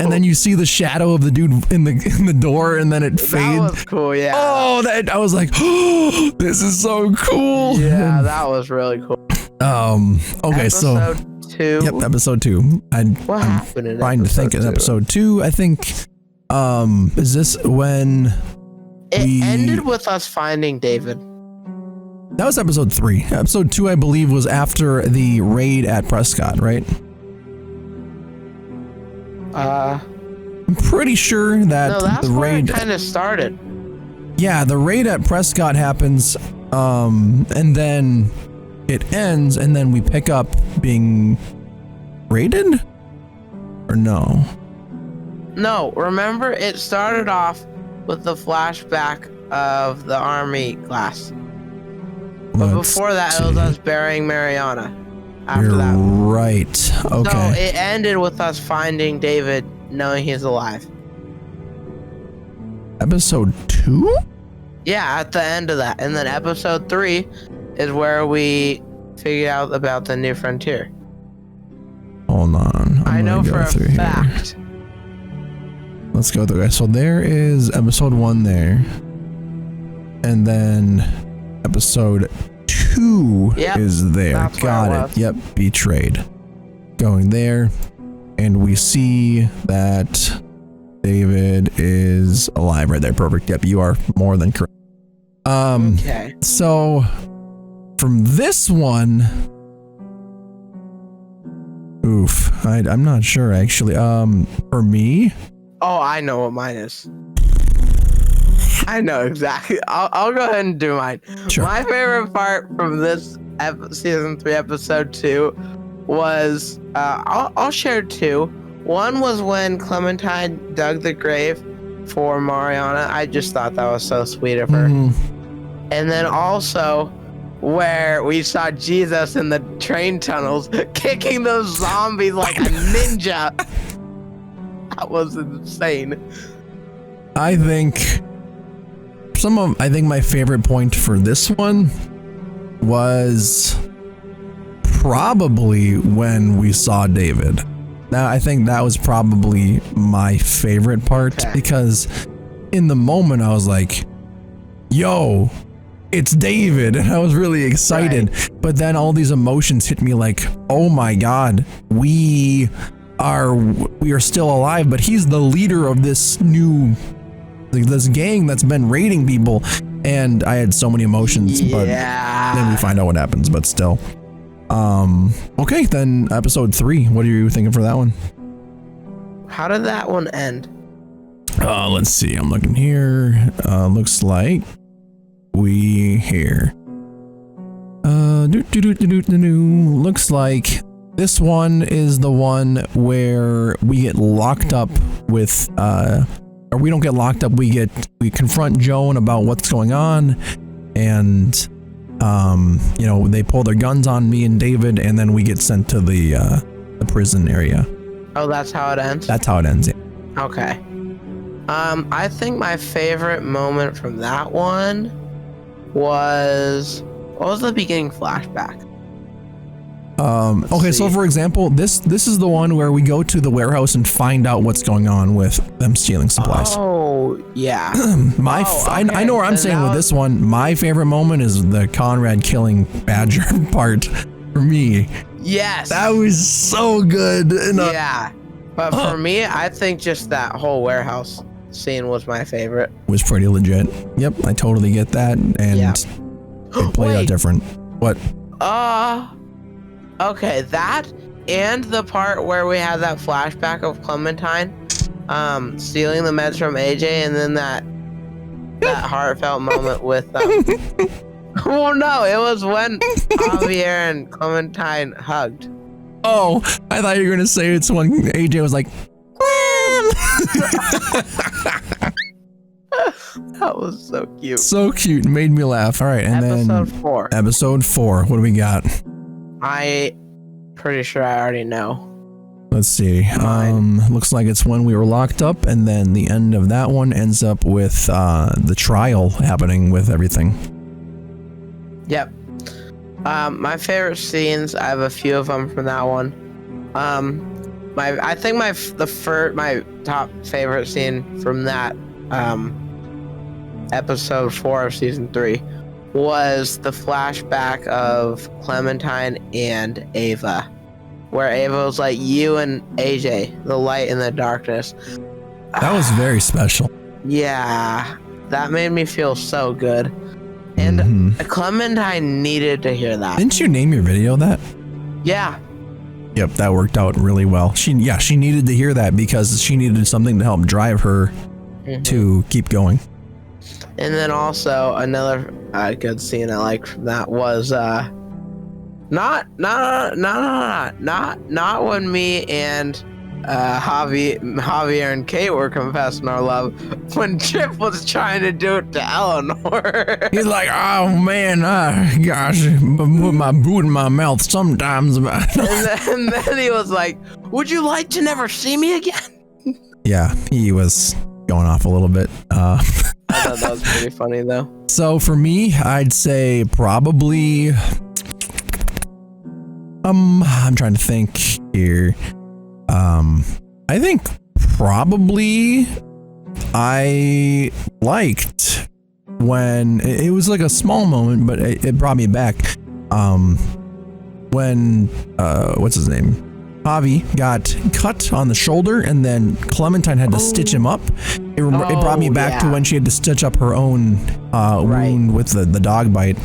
and then you see the shadow of the dude in the door, and then it fades. That was cool, yeah. Oh, I was like, oh, this is so cool. Yeah, that was really cool. Okay, Episode 2. Yep, episode 2. What happened in trying to think in episode 2. I think, is this when it ended with us finding David? That was episode 3. Episode 2, I believe, was after the raid at Prescott, right? I'm pretty sure that no, that's the raid kind of started. Yeah, the raid at Prescott happens, and then it ends, and then we pick up being raided? Or no? No, remember it started off with the flashback of the army class. But before that, it was us burying Mariana. After that. Right. Okay. So it ended with us finding David, knowing he's alive. Episode 2? Yeah, at the end of that. And then episode 3 is where we figured out about the new frontier. Hold on. I know for a fact. Let's go through it. So there is episode 1 there. And then episode 2 is there. Got it. Yep. Betrayed. Going there. And we see that David is alive right there. Perfect. Yep. You are more than correct. Okay. So from this one, oof, I'm not sure actually. For me, oh, I know what mine is. I know exactly. I'll go ahead and do mine. Sure. My favorite part from this season 3, episode 2 was I'll share 2. One was when Clementine dug the grave for Mariana. I just thought that was so sweet of her. And then also where we saw Jesus in the train tunnels kicking those zombies like a ninja. That was insane. I think my favorite point for this one was probably when we saw David. Now, I think that was probably my favorite part because in the moment I was like, yo, it's David, and I was really excited. Right. But then all these emotions hit me like, oh my God, we are still alive, but he's the leader of this gang that's been raiding people. And I had so many emotions, but then we find out what happens, but still. Okay, then episode 3. What are you thinking for that one? How did that one end? Let's see. I'm looking here. Looks like we here. Looks like this one is the one where we get locked up with, or we don't get locked up. We confront Joan about what's going on, and they pull their guns on me and David, and then we get sent to the prison area. Oh, that's how it ends? That's how it ends, yeah. Okay. I think my favorite moment from that one was... What was the beginning flashback? Okay, so for example, this is the one where we go to the warehouse and find out what's going on with them stealing supplies. Oh, yeah. I know where I'm saying with this one. My favorite moment is the Conrad killing Badger part for me. Yes. That was so good. Yeah. But for me, I think just that whole warehouse scene was my favorite. Was pretty legit. Yep, I totally get that. And it played out different. What? Okay, that and the part where we had that flashback of Clementine stealing the meds from AJ, and then that heartfelt moment with well, no, it was when Javier and Clementine hugged. Oh, I thought you were gonna say it's when AJ was like that was so cute. So cute, made me laugh. All right, and episode 4. What do we got? I pretty sure I already know. Let's see. Looks like it's when we were locked up, and then the end of that one ends up with the trial happening with everything. Yep. My favorite scenes, I have a few of them from that one. I think my top favorite scene from that episode 4 of season 3 was the flashback of Clementine and Ava, where Ava was like, "You and AJ, the light in the darkness." That was very special. Yeah, that made me feel so good. And Clementine needed to hear that. Didn't you name your video that? Yeah. Yep, that worked out really well. She needed to hear that because she needed something to help drive her to keep going. And then also another good scene I liked from that was not when me and Javier and Kate were confessing our love, when Chip was trying to do it to Eleanor. He's like, "Oh man, gosh, put my boot in my mouth sometimes." and then he was like, "Would you like to never see me again?" Yeah, he was going off a little bit. I thought that was pretty funny though. So for me, I'd say probably I'm trying to think here. I think probably I liked when it was like a small moment, but it brought me back. When what's his name? Javi got cut on the shoulder, and then Clementine had to stitch him up. It brought me back to when she had to stitch up her own wound with the dog bite.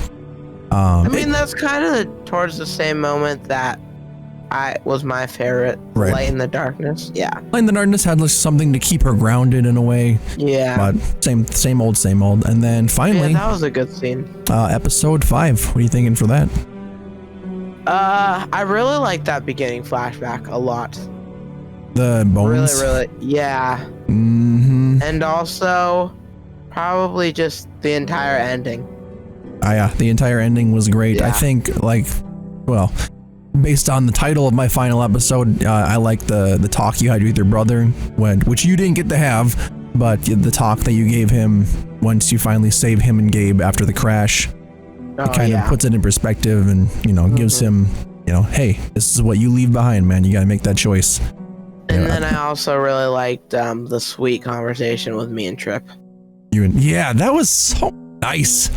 I mean, that's kind of towards the same moment that was my favorite. Right. Light in the Darkness. Yeah. Light in the Darkness had like something to keep her grounded in a way. Yeah. But same old. And then finally, that was a good scene. Episode 5. What are you thinking for that? I really like that beginning flashback a lot. The bones. Really, yeah. And also, probably just the entire ending. Yeah, the entire ending was great. Yeah. I think, based on the title of my final episode, I like the talk you had with your brother, which you didn't get to have, but the talk that you gave him once you finally saved him and Gabe after the crash. It kind of puts it in perspective and, gives him, hey, this is what you leave behind, man. You got to make that choice. And then I also really liked the sweet conversation with me and Trip. Yeah, that was so nice.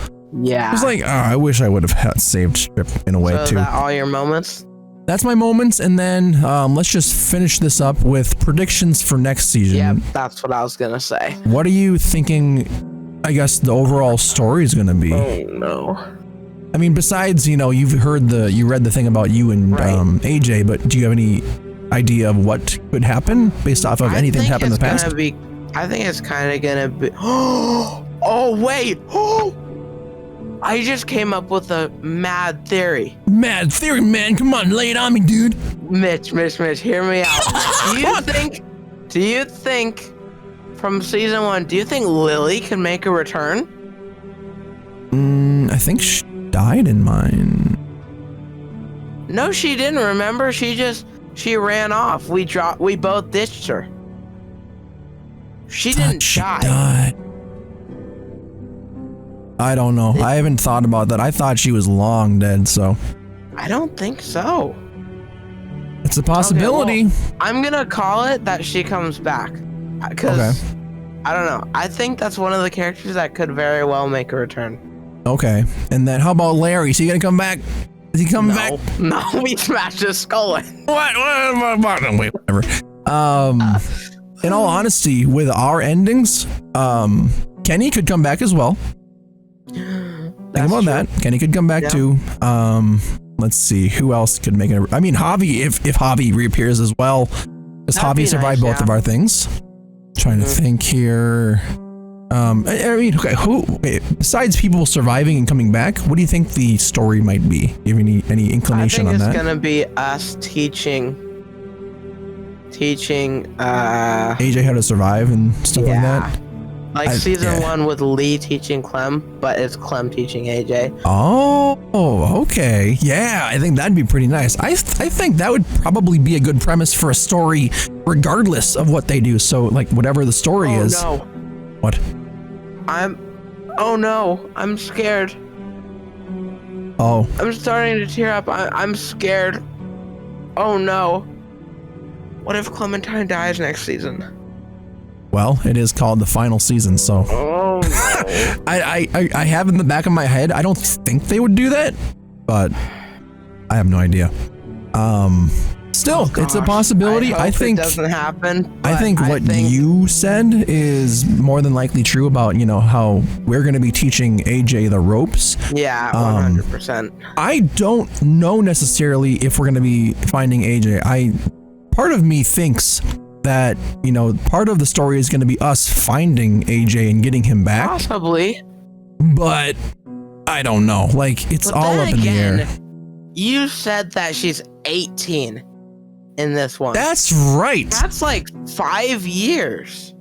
Yeah. It was like, I wish I would have saved Trip in a way, too. So is that all your moments? That's my moments, and then let's just finish this up with predictions for next season. Yep, that's what I was going to say. What are you thinking, I guess, the overall story is going to be? Oh, no. I mean, besides, you read the thing about you and AJ, but do you have any idea of what could happen based off of anything that happened in the past? I think it's kind of going to be... Oh, wait! I just came up with a mad theory. Mad theory, man. Come on, lay it on me, dude. Mitch, hear me out. Do you think from season 1, do you think Lily can make a return? I think she died in mine. No, she didn't. Remember, she ran off. We both ditched her. She didn't die. I don't know. I haven't thought about that. I thought she was long dead, so. I don't think so. It's a possibility. Okay, well, I'm gonna call it that she comes back. Because, I don't know. I think that's one of the characters that could very well make a return. Okay. And then how about Larry? Is he gonna come back? Is he coming back? No, we smashed his skull in. What? Wait, whatever. In all honesty, with our endings, Kenny could come back as well. Think about that. Kenny could come back too. Let's see who else could make it. I mean, Javi, if Javi reappears as well, because Javi survived both of our things. Trying to think here. I mean, okay, besides people surviving and coming back, what do you think the story might be? Do you have any inclination on that? I think it's gonna be us teaching AJ how to survive and stuff like that. Like season 1 with Lee teaching Clem, but it's Clem teaching AJ. Oh, okay. Yeah, I think that'd be pretty nice. I think that would probably be a good premise for a story, regardless of what they do. So, like, whatever the story is. Oh, no. What? Oh, no. I'm scared. Oh. I'm starting to tear up. I'm scared. Oh, no. What if Clementine dies next season? Well, it is called the final season, so Oh no. I have in the back of my head, I don't think they would do that, but I have no idea. Still, it's a possibility. I think it doesn't happen. I think what you said is more than likely true about, how we're going to be teaching AJ the ropes. Yeah, 100%. I don't know necessarily if we're going to be finding AJ. Part of me thinks that, part of the story is going to be us finding AJ and getting him back. Possibly. But I don't know. Like, it's all up in the air. You said that she's 18 in this one. That's right. That's like 5 years.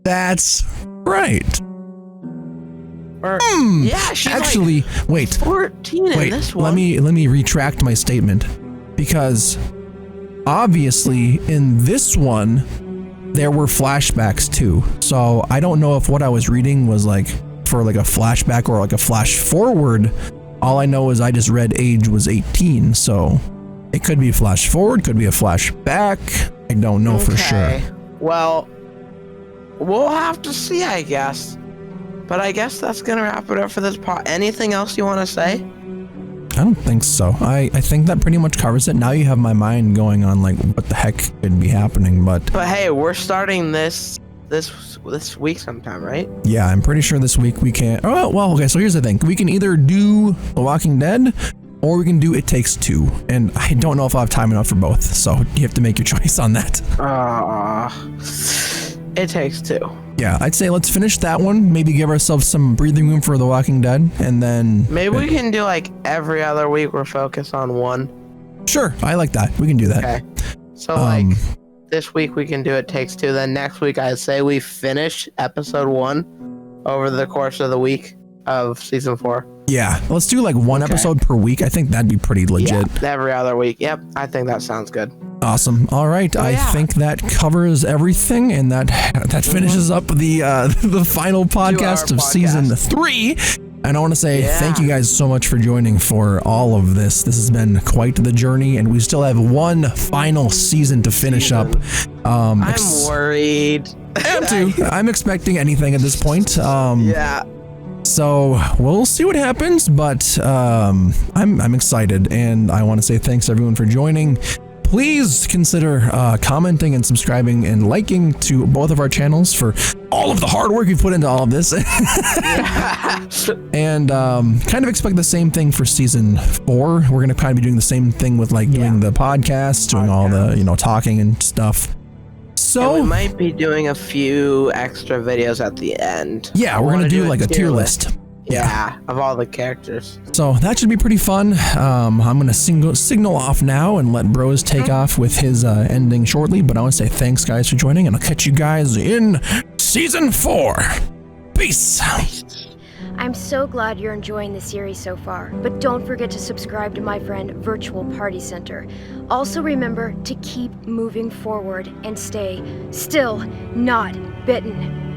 That's right. Yeah, she's actually, like wait. 14 in this one. Let me retract my statement, because obviously in this one there were flashbacks too. So I don't know if what I was reading was like for like a flashback or like a flash forward. All I know is I just read age was 18, so it could be a flash forward, could be a flashback. I don't know for sure. Well, we'll have to see, I guess. But I guess that's gonna wrap it up for this part. Anything else you want to say? I don't think so. I think that pretty much covers it. Now you have my mind going on like what the heck could be happening, but hey, we're starting this week sometime, right? Yeah, I'm pretty sure this week we can. Oh well, okay. So here's the thing: we can either do The Walking Dead, or we can do It Takes Two. And I don't know if I have time enough for both, so you have to make your choice on that. It Takes Two. Yeah, I'd say let's finish that one. Maybe give ourselves some breathing room for The Walking Dead, and then maybe we can do like every other week we're focused on one. Sure, I like that. We can do that. Okay. So like this week we can do It Takes Two. Then next week I'd say we finish episode 1 over the course of the week of season 4. Yeah, let's do like one episode per week. I think that'd be pretty legit. Yeah, every other week. Yep, I think that sounds good. Awesome. All right, I think that covers everything, and that finishes up the final podcast of season 3. And I want to say thank you guys so much for joining for all of this. This has been quite the journey, and we still have one final season to finish up. I'm worried. I am too. I'm expecting anything at this point. Yeah. So we'll see what happens, but I'm excited, and I want to say thanks everyone for joining. Please consider commenting and subscribing and liking to both of our channels for all of the hard work you've put into all of this. And kind of expect the same thing for season 4. We're going to kind of be doing the same thing with like doing the podcast, doing all the, talking and stuff. So and we might be doing a few extra videos at the end. Yeah, we're going to do like a tier list. Yeah, of all the characters. So that should be pretty fun. I'm going to signal off now and let Bros take off with his ending shortly. But I want to say thanks, guys, for joining, and I'll catch you guys in season 4. Peace. I'm so glad you're enjoying the series so far, but don't forget to subscribe to my friend Virtual Party Center. Also remember to keep moving forward and stay still, not bitten.